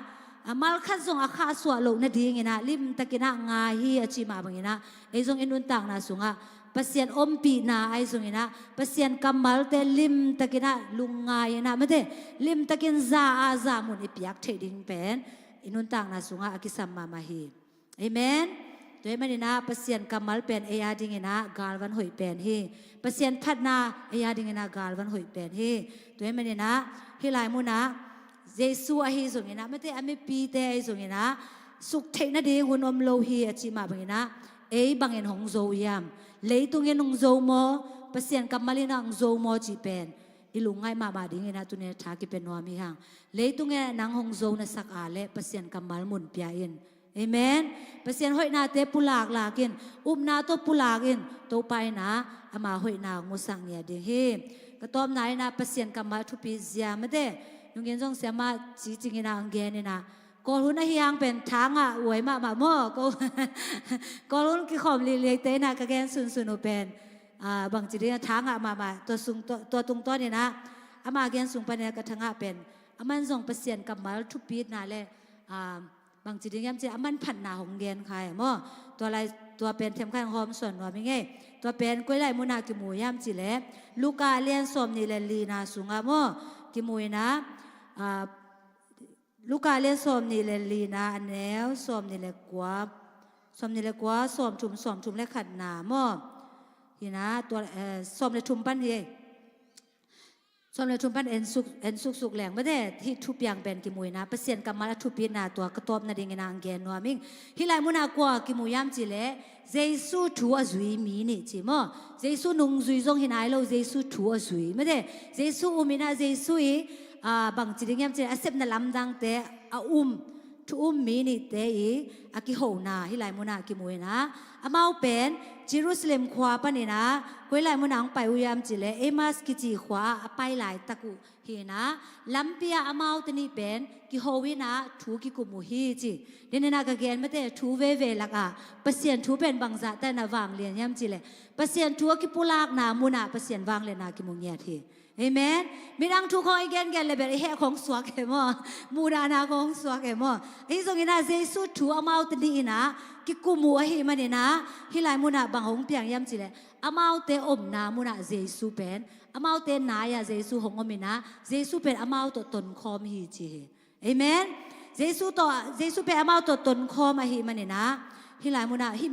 mal khat zong akha suwa lo na ding ina lim takina nga hi achi ma bang ina ei zong inun tang na sunga pasien om pi na ai zong ina pasien kamal te lim takina lunga ina mate lim takin za mun ipiak theding pen inun tang na sunga akisam ma hi amen toy manina pasien kamal pen eya ding ina galwan hoi pen hi pasien phatna eya ding ina galwan hoi pen hi toy manina hilai mu na Jesu ahi zongina mate ame pi te ai zongina suk theina de hun om lo hi achi ma bangina ei bangin hong zo yam leitungin hong zo mo pasien kamalina hong zo mo chi pen ilungai ma dingina tune tha ki pen wami hang leitungin nang hong zo na sak ale pasien kamal mun piain amen pasien hoi na te pulak lakin na to pulakin to pai na ama hoi na ngusang ya de he katom nai na pasien kamal thu pi zia mate nung gen jong sia ma chi ching ina ang gen ina ko hun na hiang pen thang a uai ma mo ko hun ki khom li le te na ka gen sun u pen bang chi de thang a ma to sung to tung to ni na ama gen sung pa ne ka thanga pen aman jong pasien kamal thu pi na le bang chi de yam che aman phan na hong gen khai moตัวไรตัวเป็นเทมข้างหอมส่วนว่าไม่ไงตัวเป็นกล้วยไหลมุนากิมูยามจิเลลูกาเลียนสมนี่เลลีนาสุงามโมกิมูยนะลูกาเลียนสมนี่เลลีนาอันแนวสมนี่เลกว่าสมนี่เลกว่าสมชุมและขัดหนาโม ฮีนะตัวสมเลทุมปันเฮสมเลทุมปันเอ็นสุกแหลงไม่ได้ที่ทุบยางเป็นกิมุยนะเปอร์เซ็นต์กำมาทุบปีนาตัวกระตบนาดิ่งนางเกนนัวมิงฮิไลมุนากว่ากิมุยามจิเลเจสุทัวจุยมีนี่จิมอเจสุนุงจุยจงฮินไอโลเจสุทัวจุยไม่ได้เจสุอุมินาเจสุอีบางจิดิ่งยามจิอาเซบนาลำดังเตอทุมมีนี่เตอีอากิโหนาฮิไลมุนากิมุยนะอามาเป็นเยรูซาเล็มขวาปนี่นะกุยไลมุนังไปอุยามจิเลเอมาสกิจิขวาไปหลายตะกุฮีนะลัมเปียอามาตนี่เป็นกิโฮวินะทูกิกุมุฮีจิเดนนากะเกนไม่ได้ทูเวลักอะเปอร์เซ็นต์ทูเป็นบางจะแต่นาวางเลียนยามจิเลเปอร์เซ็นต์ทูกิปุลากนามุนาเปอร์เซ็นต์วางเลนากิมุเงียทีเอเมนมีดังทุกคนอีกแกนเลยแบบเฮของสวกเอมอมูดานาของสวกเอมอไอ้ส่งอินาเจสุทูอามาตนี่นะกิกุมัวเฮมันเนี่ยนะฮิไลมุนาบางหงเปียงยามจิเลอามาเตอมนามุนาเจสุเป็นอามาเตนายาเจสุหงอมินะเจสุเป็นอามาตตนคอมฮีจีเอเมนเจสุเป็นอามาตตนคอมฮีมันเนี่ยนะฮิไลมุนาฮิ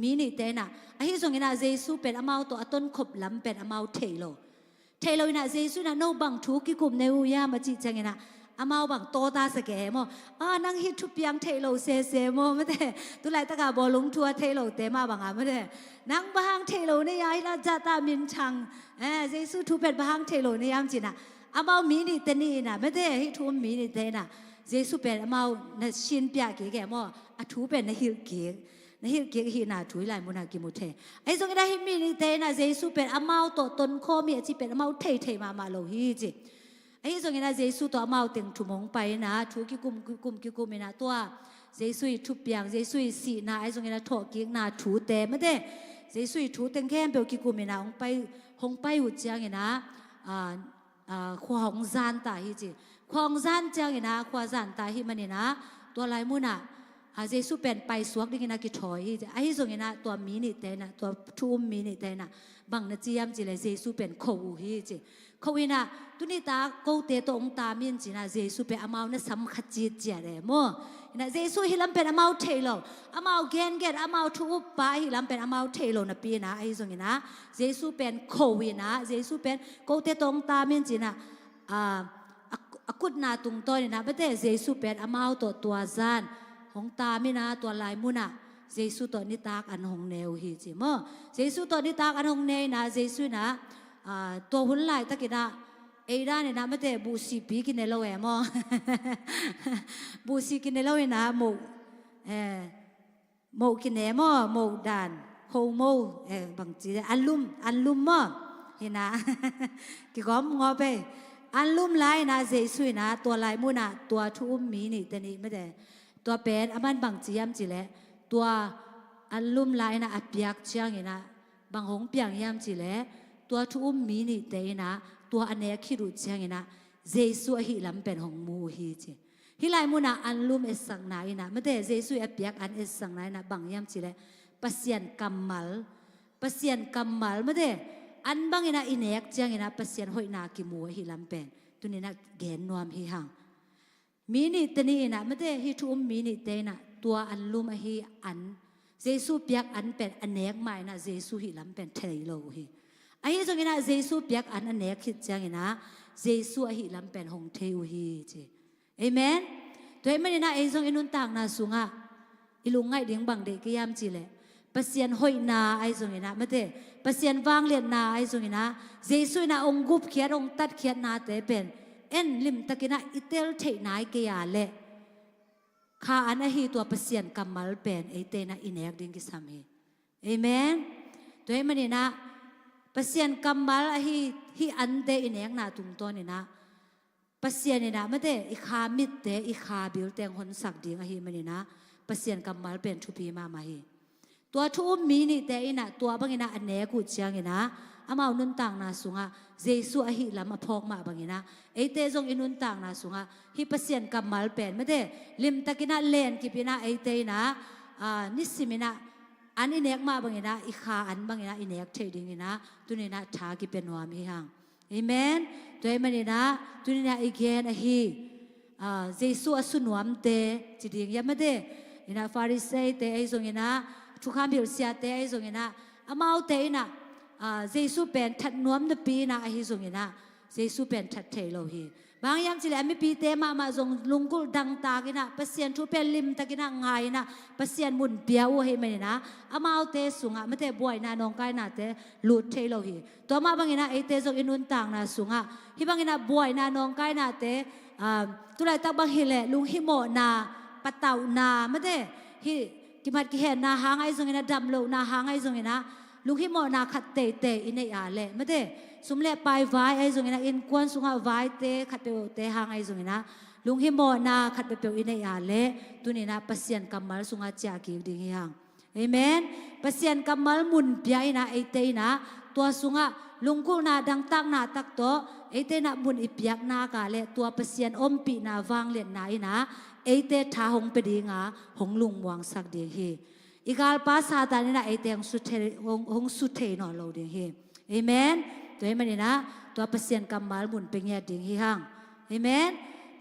มีนี่เตนะไอ้ส่งอินาเจสุเป็นอามาตต้นขบลำเป็นอามาเทโลนะเจสุนะโนบังทุกิกุมเนอุยามาจิจังนะอามาบังโตตาสแกมอนั่งฮิตทุบยังเทโลเซมอไม่ได้ตุไลตะกาบอลงทัวเทโลเตมาบังไม่ได้นั่งบางเทโลเนี่ยยายละจัตตามินชังเจสุทุเป็นบางเทโลเนี่ยยามจินะอามามีนี่เตนี่นะไม่ได้ฮิทุมมีนี่เตนะเจสุเป็นอามาในชินเปียกแกมออทุเป็นในฮิลเกในฮิลเกฮินาถุยลายมุนากิมุเทไอ้ส่งได้ฮิมีนี่เตนะเจสุเป็นอามาตตนโคมีจิเป็นอามาเทมาโลฮิจิไอ้ส่งนะเจสุตัวอามาเต็งถุมงไปนะถุกิกุมนะตัวเจสุทุบเปียงเจสุสีนะไอ้ส่งนะถอกิกนะถุเตไม่ได้เจสุถุเต็งแค่เปียวกิกุมนะหงไปหุดเจียงนะควาหงซานตาฮิจิควาหงซานเจียงนะควาซานตาฮิมันนี่นะตัวลายมุนะเจสุเป็นไปสวกดิ่งนะกิถอยไอ้ส่งนะตัวมีนี่เตนะตัวทุ่มมีนี่เตนะบางนะเจียมจิเลยเจสุเป็นโคฮิจิเขาวินะตุนิตาโกเตโตองตามีนจีนะเจสุเป็นอามาเนี่ยสำคัญจีเจเลยมั้งนะเจสุฮิลัมเป็นอามาเทโลอามาเกนอามาทุบไปฮิลัมเป็นอามาเทโลนะปีนะไอ้ส่งนะเจสุเป็นโควินะเจสุเป็นโกเตโตองตามีนจีนะกุดนาตุงต้อยนะไม่ได้เจสุเป็นอามาตัวจานของตามีนะตัวลายมุนะเจสุตัวนิตากอันหงเนวฮิจิมั้งเจสุตัวนิตากอันหงเนนะเจสุนะตัวหุ่นลายตะกี้นะเอด้าเนี่ยนะไม่แต่บูซีปีกินในโลเอมอบูซีกินในโลเอนะโมกินเอมอโมดานโฮโมบางทีอันลุมมอเห็นนะกี่ก้อมงอไปอันลุมลายนะเจสุนะตัวลายมุนะตัวทุ่มมีนี่แต่นี่ไม่แต่ตัวเป็นอามันบางจียมจีแหละตัวอันลุมลายนะอับยักเชียงเห็นนะบางหงเปียงยามจีแหละตัวทุ่มมีนี่เตนะตัวอันเนี้ยคิดรู้เชียงนะเจสุฮิลำเป็นของมูฮีจีฮิไลมุนะอันลุมเอสังนายนะไม่ได้เจสุอับยักอันเอสังนายนะบางยามจีแหละปัสยันกัมมัลไม่ได้อันบางนะอินเอกเชียงนะปัสยันหอยนากิมูฮิลำเป็นตัวนี้นะเกณฑ์นวมฮิหังมีนี่ตนี่นะไม่ได้ฮิทุ่มมีนี่เตนะตัวอันลุมฮิอันเจสุเปียกอันเป็นอันเอกใหม่นะเจสุฮิลำเป็นเทโลฮิไอ้ตรงนี้นะเจสุเปียกอันเนกคิดจังนะเจสุหิลำเป็นหงเทวฮีจีเอเมนตัวเองไม่ได้นะไอ้ตรงนี้นุ่นต่างนะสุงะอิลุงไงดิ่งบังเด็กยามจีเลยปัสยันหอยนาไอ้ตรงนี้นะไม่ได้ปัสยันวางเลียนนาไอ้ตรงนี้นะเจสุนะองกุบเขียนองตัดเขียนนาแต่เป็นเอ็นลิมตะกินะอิเตลเทนายเกียเล่ข้าอันนั้นฮีตัวปัสยันกัมมัลเป็นไอ้เตนะอินเอกดิ่งกิสามีเอเมนตัวเองไม่ได้นะปัสยันกัมมัลฮีอันเตอินเอกนาตุงตัวนี่นะปัสยันนี่นะไม่ได้อิขามิดเตอิขาบิลเตงคนสักดิ่งฮีมันนี่นะปัสยันกัมมัลเป็นทุพีมาฮีตัวทุ่มมีนี่เตอินะตัวบางอินะอันเนกุเชียงอินะอามาอุนุนต่างนาสุงะเจสุอหิลำมาพอกมาบางอินะไอเตจงอินุนต่างนาสุงะฮีปัสยันกัมมัลเป็นไม่ได้ลิมตะกินะเลนกิปินะไอเตนะนิสิมินะอันนี้เนกมาบางอย่างนะอีขาอันบางอย่างนะอีเนกเทดิ้งนะตัวนี้นะทากิเป็นวามีหังเอเมนตัวเองมันนี่นะตัวนี้นะอีเกนฮีเจสุอสุนวมเตจิดิ้งยังไม่ได้อินะฟาริเซเตไอซงอินะทุกคำพิลเซียเตไอซงอินะอามาเตอินะ เยซูเป็นทัดนวมนปีนะฮิซุงนะเยซูเป็นทัดเทโลฮีบางยามจิเลมีปีเตมาจงลุงกุลดังตากินะปัสเซียนทุเป็นลิมตากินะไงนะปัสเซียนมุนเปียวเฮมันนะอามาเอาเตสุงะไม่เตบวยนะน้องกายนะเตลุดเทโลฮีตัวมาบางนะไอเตจงอินุนต่างนะสุงะฮิบางนะบวยนะน้องกายนะเตตุไรตักบางฮิเลลุงฮิโมนาปะเต่านาไม่เตฮิกิมัดกิเห็นนะหางไอจงนะดำโลนะหางไอจงนะลุงฮิโมนาขัดเตอินเนยอาเลไม่เตสมเล็ไปไว้ไอ้ตรงนี้นะอินควนสุงาไว้เตะขัดเปลเตะหางไอ้ตรงนี้นะลุงฮิโมนาขัดเปลอินในอาเลตัวนี้นะปัสยานกำมัลสุงาเจ้ากิวดิ่งหางเอเมนปัสยานกำมัลมุนเปียนะไอเตนะตัวสุงาลุงกูนาดังตักนาตักโตไอเตนะมุนอิปียกนากาเลตัวปัสยานอมปีนาวางเล่นนานะไอเตท้าหงเปดีงาหงลุงวางสักเดียฮีอีกาลภาษาตานี่นะไอเตหงสุดเทหงสุดเทนอโลเดียฮีเอเมนตัวมันนี่นะตัวเปอร์เซ็นต์กำมัลมุนเป็นเงี้ยดิ่งหิฮังเอเมน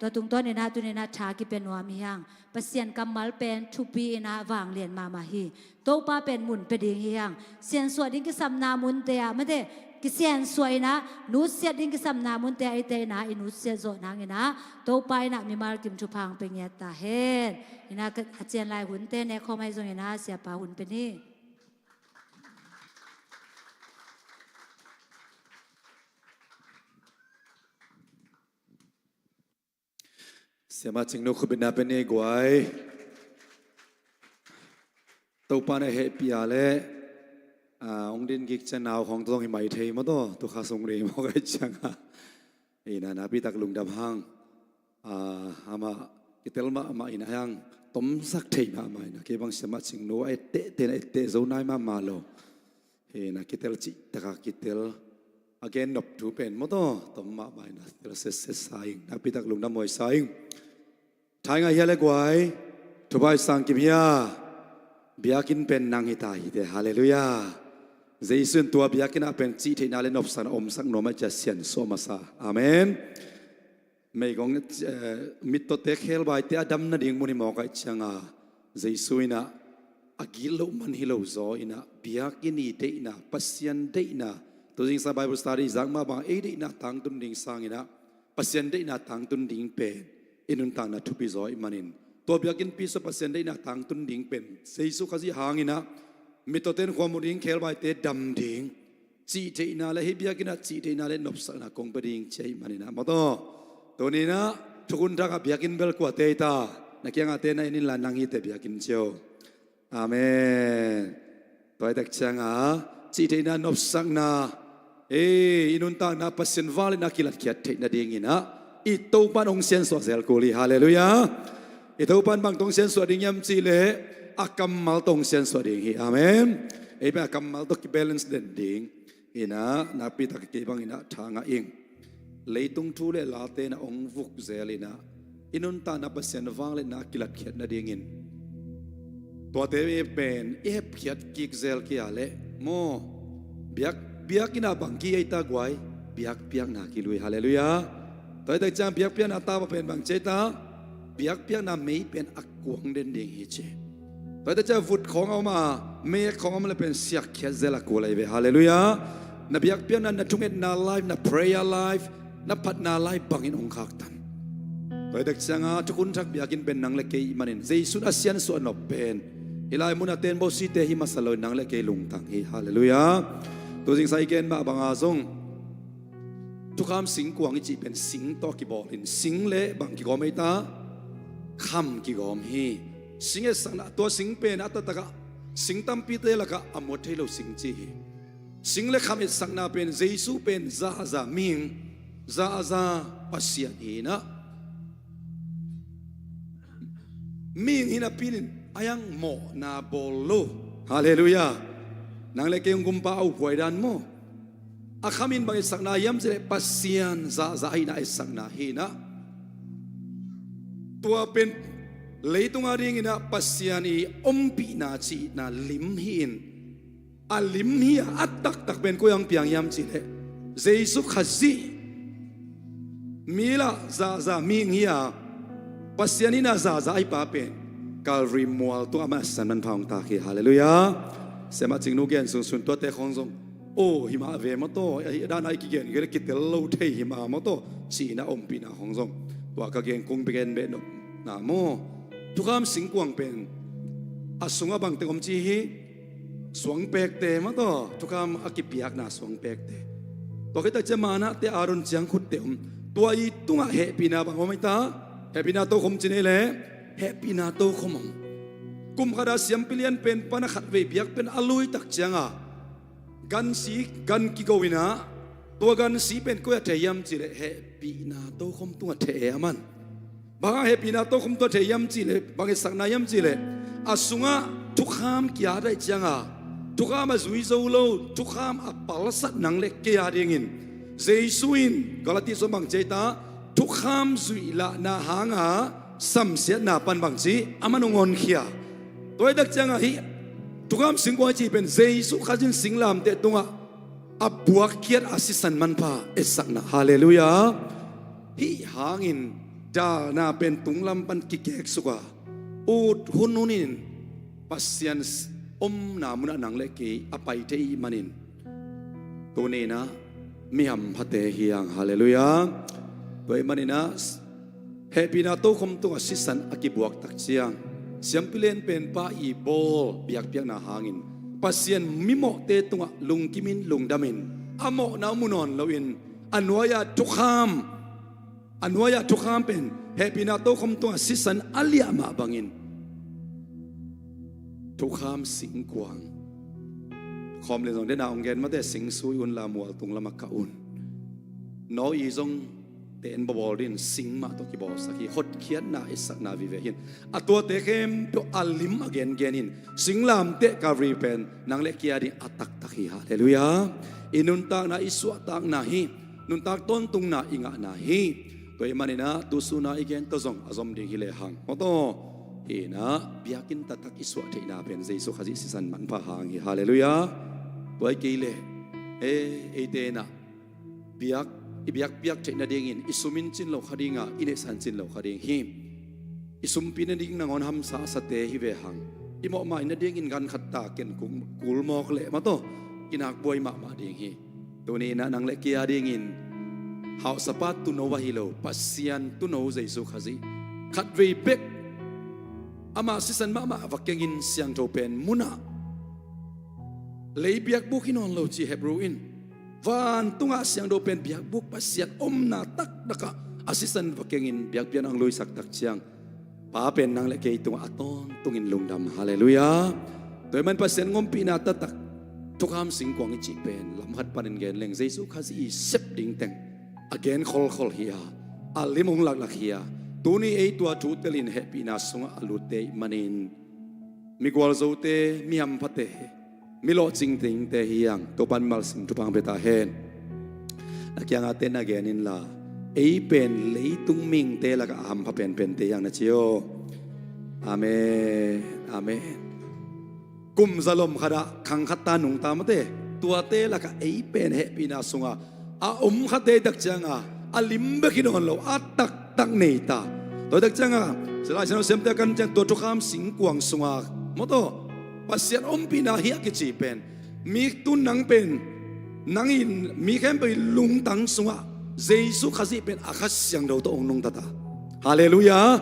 ตัวตรงต้นนี่นะตัวนี่นะชากิเป็นวามีฮังเปอร์เซ็นต์กำมัลเป็นทุปีนะวางเรียนมาฮีตัวป้าเป็นมุนเป็นดิ่งหิฮังเสียนสวดดิ่งกิสัมนามุนเตียไม่ได้กิเสียนสวยนะนูเสียดิ่งกิสัมนามุนเตียไอเตนะอินูเสียโจนางนะตัวไปนะมีมาร์กิมชุพังเป็นเงี้ยตาเห็นนี่นะอาจารย์ลายหุ่นเต้เนี่ยเขาไม่ทรงนะเสียป่าหุ่นเป็นนี่เสียมาจึงนุขบินนาเป็นเอกไว้ตัวปานเฮปีอาเลองดินกิกจะนาวของตัวหิมะเทมาตัวข้าทรงเรียมอกจังนะพี่ตักลุงดำห้างอามากิเตลมาอินะยังต้มสักเทมาไม่นะกี่บางเสียมาจึงนุไอเตะเตะโซนายมาโลนะกิเตลจิตะกิเตลagain นบถูเป็นมาต้มมาไม่นะเตลเสสสายนะพี่ตักลุงดำมวยสายท้ายไงเฮเลกไว้ทุบายสังกิมยาเบียกินเป็นนางฮิตาฮิเดฮาเลลูยาเจสุนตัวเบียกินเป็นจีที่นาเลนอบสันอมสักโนมาจะเสียนโซมาซาอาเมนไม่กงมิตรเตเคลบายเตอดัมนาดิ่งมุนิมอกไอจังเจสุอินะอากิโลมันฮิโลโซอินะเบียกินีเดอินะปัสยันเดอินะตัวจริงสบายบุษตารีจักมาบางเอเดอินะทางตุนดิ่งสังอินะปัสยันเดอินะทางตุนดิ่งเป็นอินุนตานาทุปิโซอิมันินตัวเบียกินปีสปัสยันได้นาทางตุนดิ่งเป็นเซซุขจิหางอินะมิตรเต้นความมุดิ่งเคลบายเตดำดิ่งจีเทนาและฮิเบียกินะจีเทนาและนบสักนะคงปดิ่งเชยมันินะมาตัวนี้นะทุกคนรักเบียกินเบลกว่าเตตานักยังอาเตนะอินิลานังฮิเตเบียกินเชียวอาเมนตัวไอ้ตักจังจีเทนานบสักนะอินุนตานาปัสยันวาเลนักกิลัดเขียดเทนาดิ่งอินะitu pan ong sen so zel kuli haleluya itu pan bang tong sen so ding yam chi le akam mal tong sen so ding hi amen e ba akam mal to ki balance den ding ina na pi ta ki bang ina thanga ing leitung thu le la te na ong vuk zel ina inun ta na pasen wang le na kilat khet na ding in to te e pen e phiat ki zel ki ale mo biak ina bang ki ai ta gwai biak na ki lui haleluyaตัวแต่จำเบียกเปียนาตาเป็นบางเจตาเบียกเปียนาไม่เป็นอักกวงเด่นเด่งฮิเจตัวแต่จำฟุตของเอามาเมฆของเอามาเป็นเสียกแค่เจลักกูเลยเวฮาเลลูยานับเบียกเปียนานับทุ่งเอ็ดนาไลฟ์นับ prayer life นับพัฒนาไลฟ์บางอินองคักตันตัวแต่จำทุกคนทักเบียกินเป็นนางเล็กมันเองเจสุดอาเซียนส่วนนบเป็นฮิลายมุนาเตนโบสิเตฮิมาสลอยนางเล็กลุงตังฮิฮาเลลูยาตัวจริงใส่เกณฑ์มาบางอาซงทุกคำสิงกวางจีเป็นสิงต่อกิบอลินสิงเละบางกิกอไม่ตาคำกิกอมฮีสิงเอสังนะตัวสิงเป็นอัตตะกะสิงตั้มปีเตละกะอมดให้เราสิงจีสิงเละคำเอสังนาเป็นเจสุเป็นซาซามิงซาซาปัสยานีนะมิงฮินาปินินอายังโมนาโบโลฮาเลลูยานางเล็กยังกุมปาเอาหวยดันโมอาคามินบางสักนายำเจปัสยันซาให้นาสักนาฮีนะตัวเป็นเลยตรงอาริงินะปัสยันีอมปีนาจีนาลิมหินอาลิมฮีอัตตักเป็นกูยังเปียงยำจีเลเจสุขจีมีละซามิงฮีอาปัสยันีนาซาไอปาเป็นกาลริมัวตัวมาสันมันพองตาคีฮาเลลูยาเสมาจึงนูเกนสุนตัวเตะของทรง โอ้หิมะเวมาโตไอ้ด้านไอ้กิเกนก็เลยกิเตลโลเทหิมะมาโตสีน่ะอมปีน่ะของทรงตัวกะเกงคงไปเกนเบนน่ะโมทุกคำสิงกวางเป็นอาสุงะบังเตอมจีฮีสวงเปกเตมาโตทุกคำอากิเปียกน่ะสวงเปกเตตัวก็จะจะมานะเตอารุนจังขุดเตมตัวอีตุงะเฮปีนาบังว่าไม่ตาเฮปีนาโตคมจีนี่แหละเฮปีนาโตคมกุมขดาเสียมปิเลียนเป็นปนักขัดเวเบียกเป็นอลุยตักจังอ่ะกันสีกันกิโกวินาตัวกันสีเป็นก็จะเทียมจีเลยเฮปีนาโตคมตัวเทียมันบางเฮปีนาโตคมตัวเทียมจีเลยบางสักนายมจีเลยอาสุงะทุกขามกี่อะไรจังอ่ะทุกขามมาซุยโซโลทุกขามอัปปลสัตนังเล็กกี่อะไรเงินเจสุอินกาลติสมบังเจตาทุกขามซุยละนาหางาสัมเสียนาปันบังจีอามันงอนเขียตัวเด็กจังอ่ะฮีทุกคำสิงกว่าจีเป็นเจสุขจินสิงลามเตตุงะอับบวกเคียดอาศิสันมันพาเอสักนะฮาเลลูยาฮีหางินจานาเป็นตุงลำปันกิเกกสุกะอูดหุนุนินปัสยันอมนามุนังเล็กอภัยเทอีมันินตัวนี้นะมีหำพัเตฮียังฮาเลลูยาตัวมันนี่นะเฮปินาโตคมตัวอาศิสันอากิบวกตักเชียงเสียมพิเลนเป็นป้าอีโบเบียกเปียกนาหางินปัสยันมิโมเตตุงะลุงกิมินลุงดามินอโมนามุนอนลวินอันวายาทุกขามเป็นเฮปินาโตคมตัวสิสันอัลยามาบังอินทุกขามสิงกวางคอมเลนส่งได้นาองเกนมาแต่สิงซุยอุนลามัวตุงละมักกะอุนน้อยจงเต็นบอลดินสิงมาตกิบอสักทีฮดเขียนนาอิสักนาวิเวหินอัตัวเตเข้มตัวอัลลิมอเกนเกนินสิงลามเตกาวีเป็นนางเล็กยาดิอัตักตักฮิฮาเลลูยาอินุนตากนาอิสวะตากนาฮินุนตากต้นตุงนาอิงะนาฮิตัวมันนี่นะตุสุนาอิเกนตะซงอซอมดิฮิเลหังโอโตเอนะเบียกินตักอิสวะเทนาเป็นเจสุขจิสิสันมันพาหังฮิฮาเลลูยาตัวไอเกเลเอเตนะเบียกbiakpiak cek nadingin isumin cin lo khadinga ine san cin lo khading hi isum pin ding nangon ham sa sate hi ve hang imo ma ina dingin gan khatta ken kul mok le ma to kinak boy ma ding hi to ni na nang le kia dingin hau sapat tu no wa hi lo pasian tu no jaisu khazi khat ve bek ama sisan ma vakengin siang to pen muna leibiak bukinon lo chi hebruin van tunga siang do pen biak buk pasiat na tak daka asisan vakengin biak pian ang lui sak tak chiang pa pen nang le ke tunga aton tungin lungdam haleluya toy man pasien ngom pina tatak tukam singkwang chi pen lam hat panin gen leng jesu khazi sep ding teng again khol hiya alimung lak hiya tuni ei tua thu telin happy na sunga alute manin migwal zote miam phate milo ching ting te hiang to pan mal sim tu pang beta hen akyang aten again in la ei pen lei tung ming te la ka am pha pen te yang na chio amen amen kum zalom khada khang khata nung ta mate tua te la ka ei pen he pina sunga a khate dak changa alim be kinon lo atak tak nei ta to dak changa sala sino sem ta kan chang to kham sing kwang sunga moto pasian pina hiya ki chi pen mi tu nang pen nangin mi khem pe lung tang sunga jesu khazi pen akhas siang do to nung tata hallelujah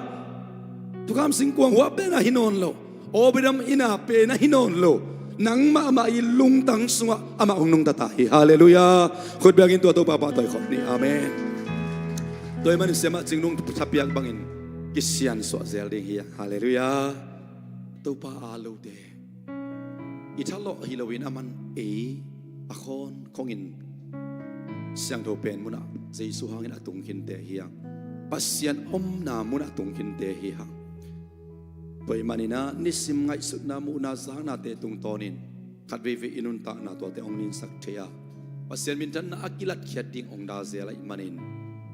tu kam sing kwang wa pe na hinon lo obidam ina pe na hinon lo nang ma i lung tang sunga ama nung tata hi hallelujah khut biagin to pa toy khop ni amen toy man sema Cingnu thapiak bangin kisian so zel ding hi hallelujah to pa alo de italo hilawin aman akon kongin siang do pen muna jesu hangin atung kin te hiang pasian na muna atung kin te hiang toy manina nisim ngai sut na muna sang na te tung tonin khatve ve inun ta na to te ongnin sak thea pasian min tan na akilat khiat ding ong da zela manin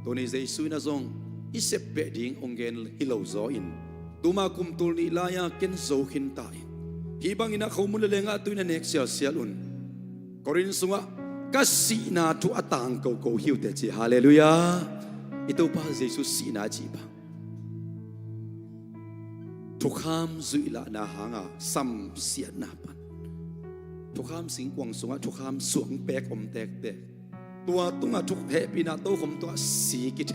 toni jesu na zong isep be ding ongen hilo zo in tuma kum tul ni laya ken zo khin ta hibang ina Khawm le lenga tu na next year sialun korin sunga kasi na tu atang ko hiu te chi hallelujah ito pa Jesus si na chi ba tukham zuila na hanga sam siat na pan ทุกคำสิงกวางสงทุกคำสวงแปกอมแตกแตกตัวตุงทุกเหปีนาโตคมตัวสีกิเท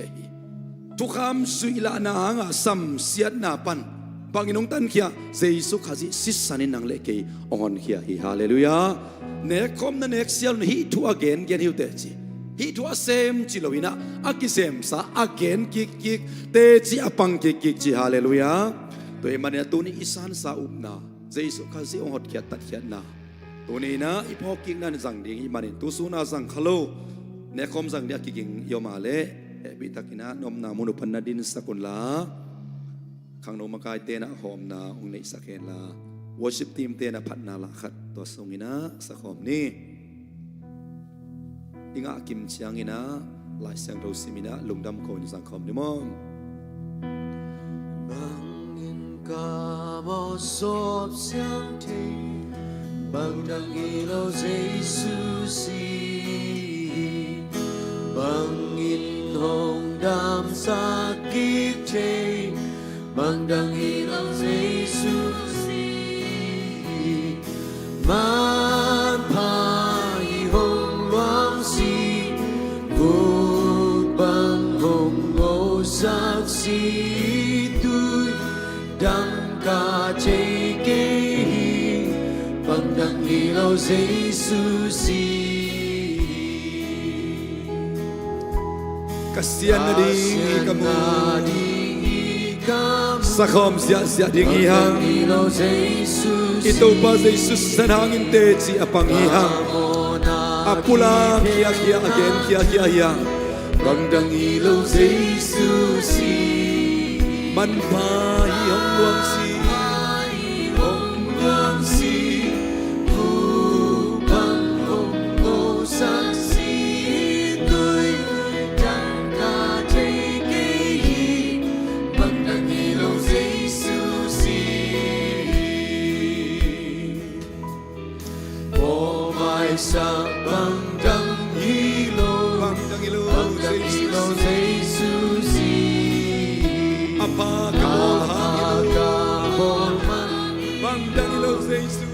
ทุกคำสุยละนาหางสัมเสียนาปันบางอินงตันเขียเจสุขจิสิสันินังเลกีองเขียฮิฮาเลลูยาเนคอมนันเอกเซียลฮิทูอเกนเกนฮิวเตจิฮิทูอาเซมจิโลวินะอากิเซมซาอเกนกิกกิกเตจิอปังกิกกิกจิฮาเลลูยาตัวเอมันเนี่ยตัวนี้อิสานซาอุบนาเจสุขจิองเขียตัดเขียนาตัวนี้นะอีพอกิกนั่นจังดิ่งอีมันเนี่ยตัวสุนาจังขลุเนคอมจังเดียกิกิงยอมาเลบิตักินะนมนามุนุพันนาดินสกุลลาขังโนมาไกเตนะหอมนาองในสักเกลาวอร์ชิปทีมเตนะพัดนาละขัดตัวสงินะสักหอมนี่อิงอากิมเชียงอินะลายเสียงเราสิมินะลุงดำโคนสังคมนิมอนบังอินกาบอสอบเสียงเทบังดังอิโลเจสุสีบังอินหงดำสักกิเทบังดังอิโลเจสุสีมันพายหงหวังสีบุกบังหงโอสักสีตุยดังกาเจเกบังดังอิโลเจสุสีkasihan na ding kamu sakom siya ding ihang ito pa Jesus sa hangin te si apang ihang apula kia again kia bangdang ilaw Jesus man pa ihang luang si upang hong saksi tuy sa bangdang ilaw Jesus apagabol man bangdang ilaw Jesus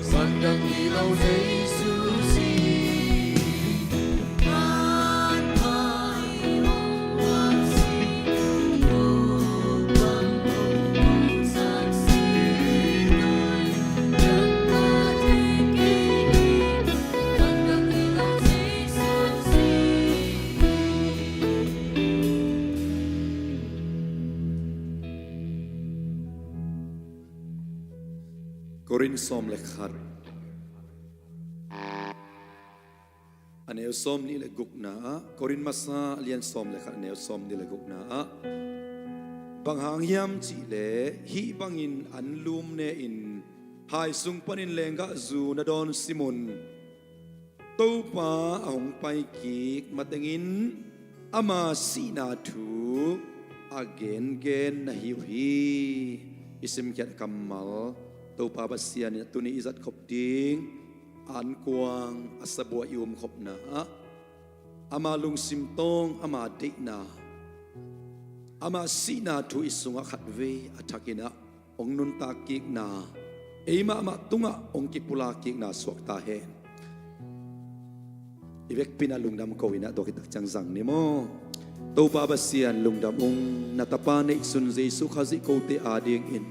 Korin som lekhat aneu som ni le gukna Korin masa lian som lekhat aneu som ni le gukna bang hang hiam chi le hi bangin anlum ne in hai sung panin lenga zu na don simon to pa ahong pai ki matengin ama sina thu again gen na hi isim kyat kamal tàu pa basian tu ni izat khop ding an kuang asabua yum khop na ama lung sim tong ama deina ama sina thu isunga khatve athakina ong nun ta ki na eima ama tunga ong ki pula ki na swak ta he ivek pina lungdam ko ina dokita changjang ni mo tàu pa basian lungdam ong natapane sun jesu khazi ko te ading in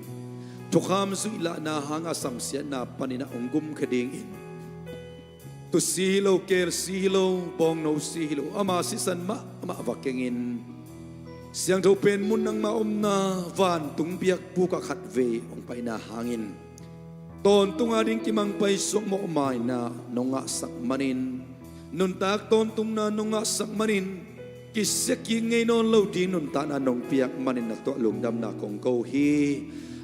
ทุกคำสุอิละนาหางอาสัมเสียนาปนินาองกุมขดิงอินตุสีโลเกลสีโลปองโนสีโลอามาสิสันมะมาวักเกงินเสียงเท่าเป็นมุนนังมาอมนาวานตุงเบียกปูกขัดเวองไปนาหางินตอนตุงอาดิงกิมังไปสวกโมไม้นานงะสักมันินนุนตากตอนตุงนานงะสักมันินกิเสกิงไงนอนเล่าดีนุนตานานงเปียกมันินนักตัวลุงดำนาของโกฮี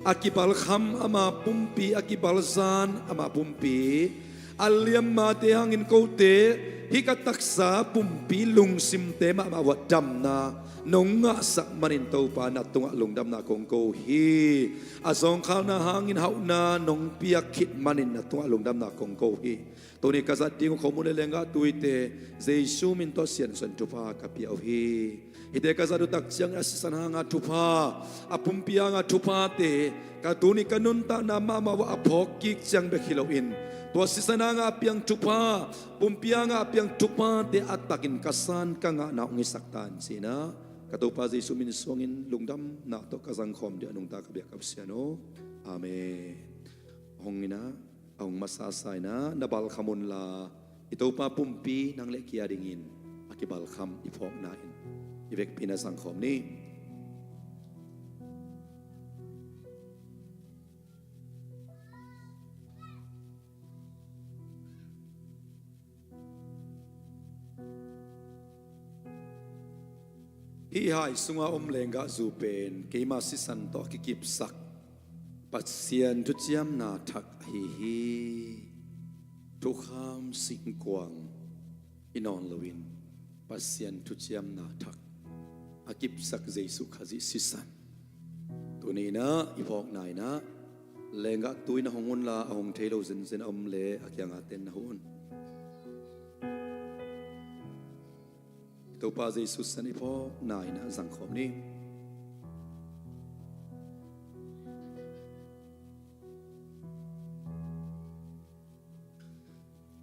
akibal kham ama pumpi akibal zan ama pumpi aliam ma te hangin ko te hikataksa pumpi lung sim te ma wadam na nonga sak manin to pa na tunga lungdam na kong ko hi azong khal na hangin hau na nong biakit manin na tunga lungdam na kong ko hi to ni kasat ding ko mo lenga tuite jesu min to sian san tu pa ka piau hi ite kasadu tak siang asisan hanga tupa apumpianga tupa te katuni kanunta na mama wa apok kik siang bekiloin ตัวสิสนางาเปียงทุพาปุ่มเปียงาเปียงทุพาเตอัตตักินกัสานกังนาองสักตันสินะกตัวปาเจสุมินสวงินลุงดำนาตกสังคมเดียนุงตากเบียกับเสียโนอาเมนหงนะองมาสาสายนะนบาลขมุนลาอิตัวปาปุ่มปีนางเล็กยาดิงินอากิบาลคำอีพอกนายอีเวกปีนาสังคมนี้ฮีหายสุงอาเลงกะจูเป็นเกมาสิสันโตกิกิบสักปัจเซียนทุจยมนาทักฮีทุกขามสิงกวางอินอนลวินปัจเซียนทุจยมนาทักอากิบสักเจสุขจิสิสันตัวนี้นะอีพอกนายนะเลงกะตุยนะหงุนลาหงเทโลเซนเซนอมเลอากิยังอาเตนนะหุนตัวปาเจสุสันอีพอกนายนะสังคมนี้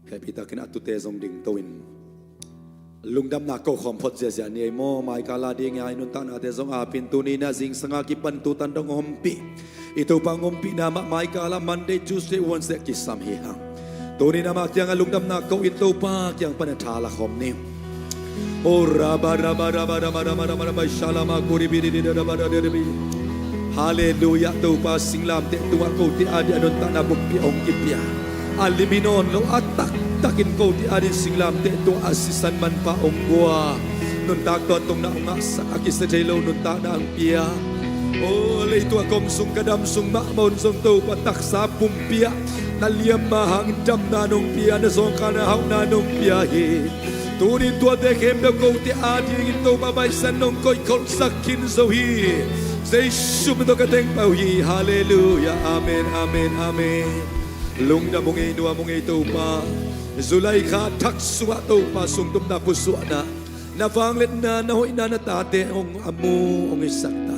เฮปิตากินอัตุเตซงดิ่งตวินลุงดำนักก็ขอมพดเสียเนี่ยโมไม่กาลาดิ่งไงนุนตันอาเตซงอาปินตุนีน่าจิงสังอากิปันตุตันดงอมปีitu pangompi nama mai kala Monday Tuesday Wednesday kisam hihang tuni nama yang alung dam nak kau itu pak yang penetala khom ni oh raba shalama kuri bidi haleluya tu pas singlam te tu aku ti adi adon tanah bukti ong kipia aliminon lo atak takin kau ti adi singlam te tu asisan man pa ong gua nun tak to tong na ong sa akis te lo nun ta na ang pia oh lei tu akom sung kadam sung ma mon sung tu patak sa pumpia na liam mahang dam na nong pia na song kana hau na nong pia he tuni tua de kem da ko ti adi ngito babay san nong koy kol sakin so hi say shum do ka teng pau hi hallelujah amen amen amen lung da mong ino mong ito pa zulay ka tak suwa to pa sung tum na puswa na fanglet na hoy na natate ong amu ong isakta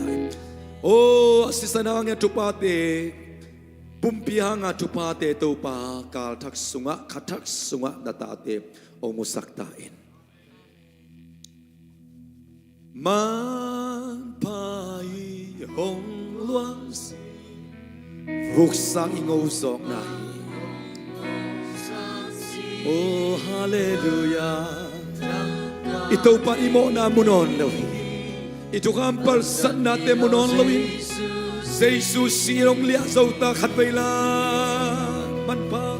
oh asisanang ya tupate pumpihang at tupate to pa kal tak sunga katak sunga natate ong musaktain man pai hong luang vuksang ingosok nai oh hallelujah ito pa imo na munon lo ito kampal san natin munon lawin sa Jesus sirong liya sa utak at bailan man pa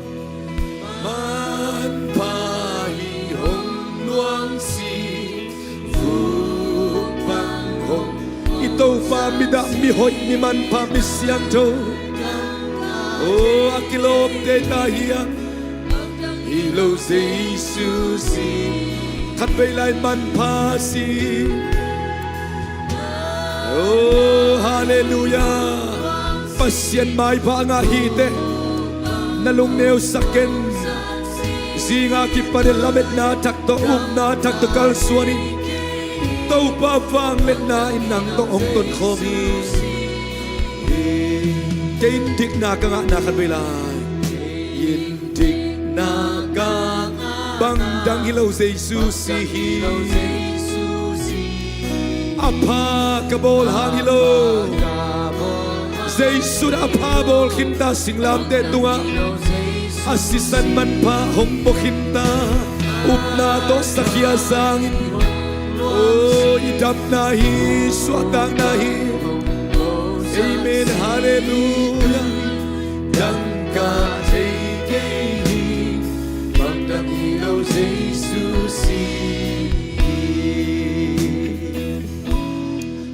hihong luang si vupang hong ito pa midamihoy ni man pa misyang to oh akilop de tahiyang ilo sa Jesus at bailan man pa si oh hallelujah pasyan mai pa nga hite nalungnew saken zinga ki padelamet na takto na takto kalswani to pa fang let na inang to ong ton khomi kain dik na ka nga nakadbelay yin dik na ka bangdang hilaw sa Jesus apa kabol hangilo Zaisun apa bol kinta singlam te tunga asisan man pa hombo kinta upna to sakya sangin oh idap nahi swatang nahi amen hallelujah dangka jkehi magdamilo Jesusi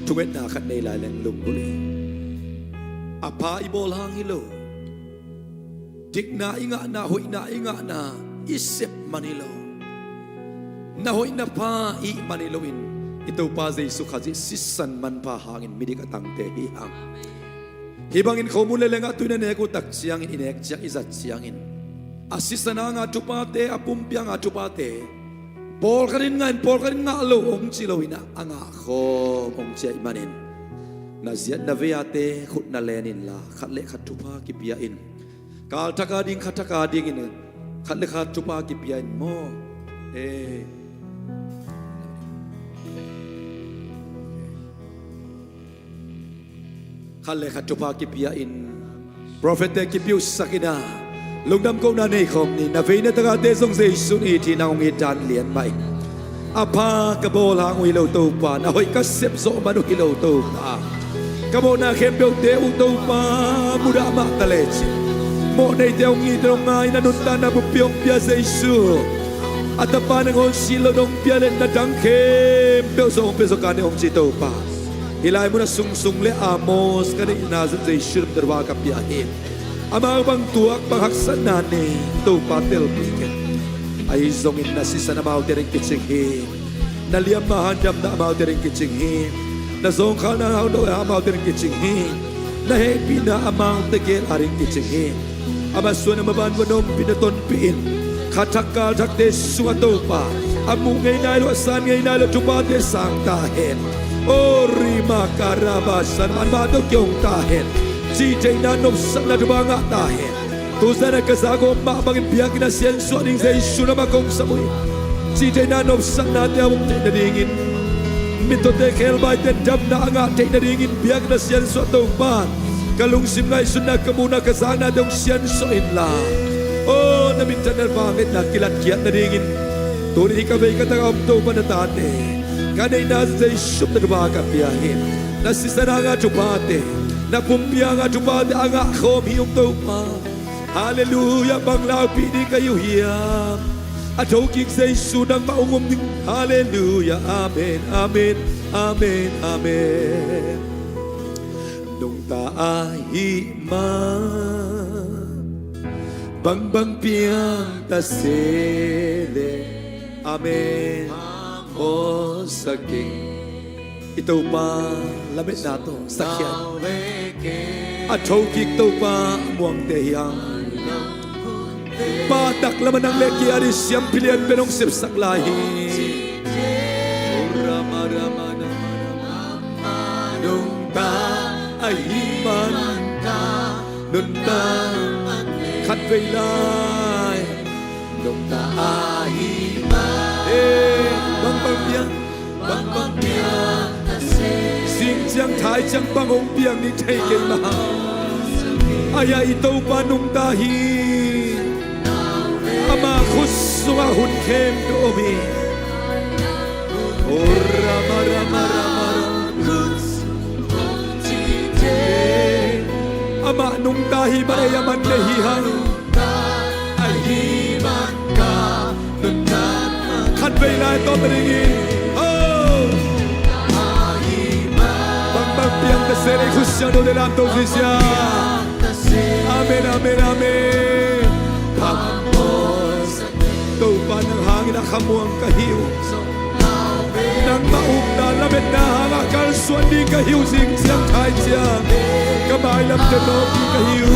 thunget na khat nei lai leng lung buli apa ibol hangilo dik na inga na hoi na inga na isip manilo na hoi na pa i maniloin ito pa Jesu khaji sisan man pa hangin midik atang te hi hang hibangin khomun le lenga tuina ne ko tak chiang in inek chiang izat chiangin asisana nga tupate apumpiang atupate Paul karin nga lo ong chilowina anga kho ong chai manin na ziat na veate khut na lenin la khat le khat thupa ki pia in kal takading katakading ini kat lekat coba kipian mo kat lekat coba kipian prophet kipiu sakina lungdam ko na nei khom ni na veina taka te song sei sun i thi na ngi dan lian mai apa ka bol hang wi lo to pa na hoi ka sep zo manu hi lo to pa ka bo na khem beu te u to pa muda ma ta le chi mo nei te ngi dong ngai na nun ta na bu piong pia sei su atapa na ngon si lo dong pia le na dang khem beu zo pe zo ka ne ong chi to pa hilai mu na sung sung le amos ka ni na zai sei shur darwa ka pia he amang bang tuak bang haksan na ne to pa tel pi ke ai zongin na si sana mau tereng kiching he na liam mahandam na mau tereng kiching he na zong kha na hau do mau tereng kiching he na he pina amang te ke aring kiching he ama suana maban wanom pinaton piin khatakal thak te suato pa amu ngai nai lo san ngai nai lo tupa te sang ta hen o rima karabasan man ba to kyong ta hen chi chai na nom sang na tuba nga ta hen tu sana kasago ma bangin biakina sian suaning zai shuna makong samui chi chai na nom sang na te among te na dingin minto te khel bai te dam na nga te na dingin biakina sian suato pa kalung sim ngai sunna kamuna kasana dong sian so in la oh na minta na bakit na kilat kiat na dingin tuni ka bay ka tagam to panatate kanay na zai shum na baka piyahin na sisana nga chupate na pumpia nga chupate anga khom hiyong to pa hallelujah banglaw pini kayo hiyam at hokik zai sunang maungom ning hallelujah amen amen amen amen nung taahi ma bang bang piang ta sele amen o saking ito pa lamit na to sakyan at hokik to pa muang tehiyang patak laman ng leki aris siyang pilihan penong sipsak lahi rama rama nung ta ay himan nung ta kat veilay nung ta ay himan bang bang piang sing chiang thai chiang bang ong piang ni thai ke ma aya ito pa nung tahi ama khuswa hun kem do mi o rama rama rama ama nung tahi marayaman lehihang ay himan ka nung khat veilay to taringin Biang kasere khusyano de la tosisya amen amen amen Pamos to pa ng hangin ang kamuang kahiw nang maug na lamit na hangakal suan di kahiw sing siyang thai siyang kamay lam tanong di kahiw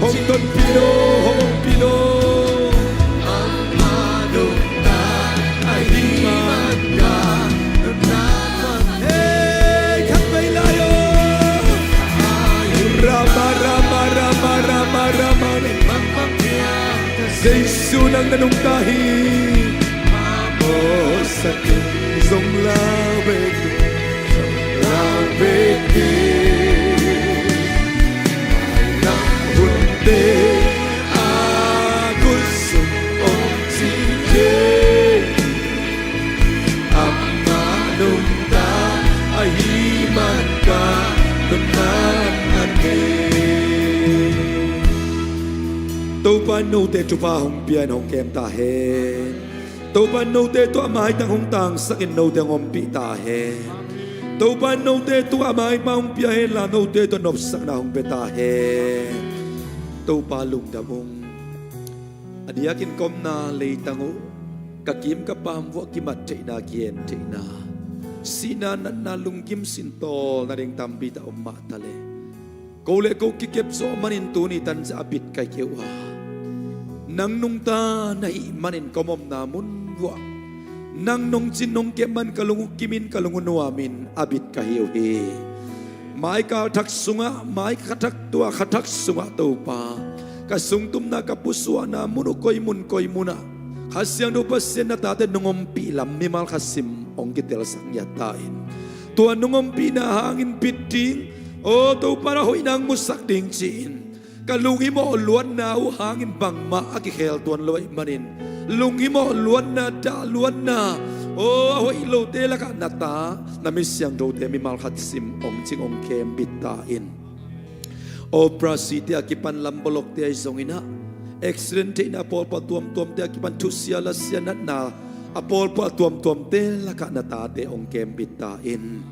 hong ton pino hong pino ang manong na ay himan ka Rama rama rama rama rama Say sunang nanong tahi Mamo sakit Zong lawet Lawet Nang hunde Agus Sumong sige Ama nung ta Ahiman ka Nunan Tâu pa nô tê chu pa hong pian hong kem ta he Tâu pa nô tê tu amai tang hong tang sakin nô tê ngom pi ta he Tâu pa nô tê tu amai pa hong pia he la nô tê tu nop sak na hong pe ta he Tâu pa lung da mong Adiakin kom na lei tango Kakim ka pam wo kimat te na kien te na Sina na lung kim sinto na ring tambi ta umma tale Kau le kau kikep so manin tu ni tan sa abit kay kiwa nang nung ta na manin komom namun wa nang nung chin nung keman kalungu kimin kalungu nuamin abit kahiyo he ไม้กาทักสุงะไม้ขัทักตัวขัทักสุงะตัวปากระสุงตุมนากระปุสวานามุนกอยมุนกอยมุนะขัสยังดูปัสยนตาเตนงอมปีลำมิมัลขัสิมองกิเตลสังยาตาอินตัวนงอมปีนาหางอินปิดดิ้งโอ้ตัวปาราหอยนางมุสักดิ้งจีนกะลุงอิโมล้วนนาหางอินบังมาอากิเคลตัวลอยมันินลุงอิโมล้วนนาดาล้วนนาโอ้หอยโลเตละกันนาตานามิสยังดูเตมิมัลขัสิมองจิงองเคมบิตาอินโอปราสิติอากิปันลัมบลกเตยสงอินะaccident na Paul pa tuam te kipan tusia la sia na a Paul pa tuam te la ka na ta te ong kem bita in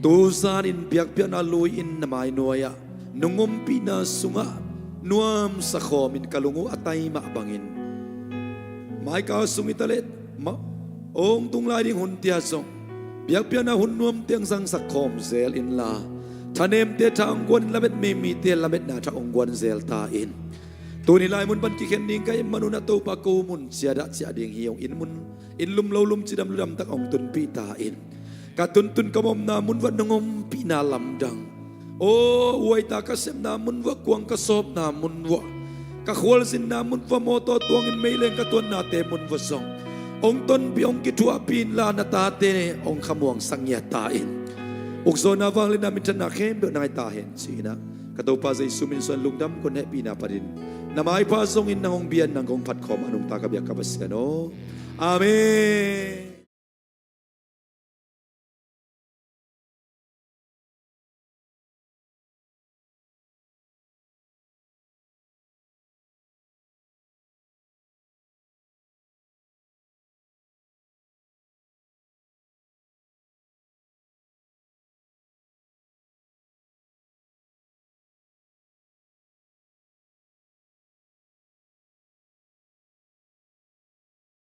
tu san in biakpiakna lui in na mai noya nungom pina sunga nuam sa Khawm in kalungu atay ma bangin mai ka sungitalet ma ong tung lai ding hun tia song biakpiakna hun nuam tiang sang sa Khawm zel in la thanem te thang gon labet me mi te labet na tha ong gon zel ta inตัวนี้ลายมุนบันกิเคนนิงก็ยังมนุษย์ตัวปากกูมุนเสียดะเสียดิ่งเหี่ยวอินมุนอินลุมเล่าลุมจีดำลุมตักองตุนปีตาอินกะตุนตุนกบมนามุนวัดนงมปีนาลำดังโอ้อวยตากระเสมนามุนวัดกวงกระสอบนามุนวัดกะขวลสินนามุนวัดโมโตตัวเงินไม่เล่นกะตัวนาเตมุนวัดสององตุนปีองกิทัวปีนลานาตาเตองขมวงสังยาตาอินอุกโซนาวังเลนามิตรนาเข้มเบนายตาเห็นสีนะกะตัวปาใจสุมินส่วนลุงดำคนแห่ปีนาปดินnamay pasongin ng biyan ng kong patkom anong tagabiyak kapaskano. Amen.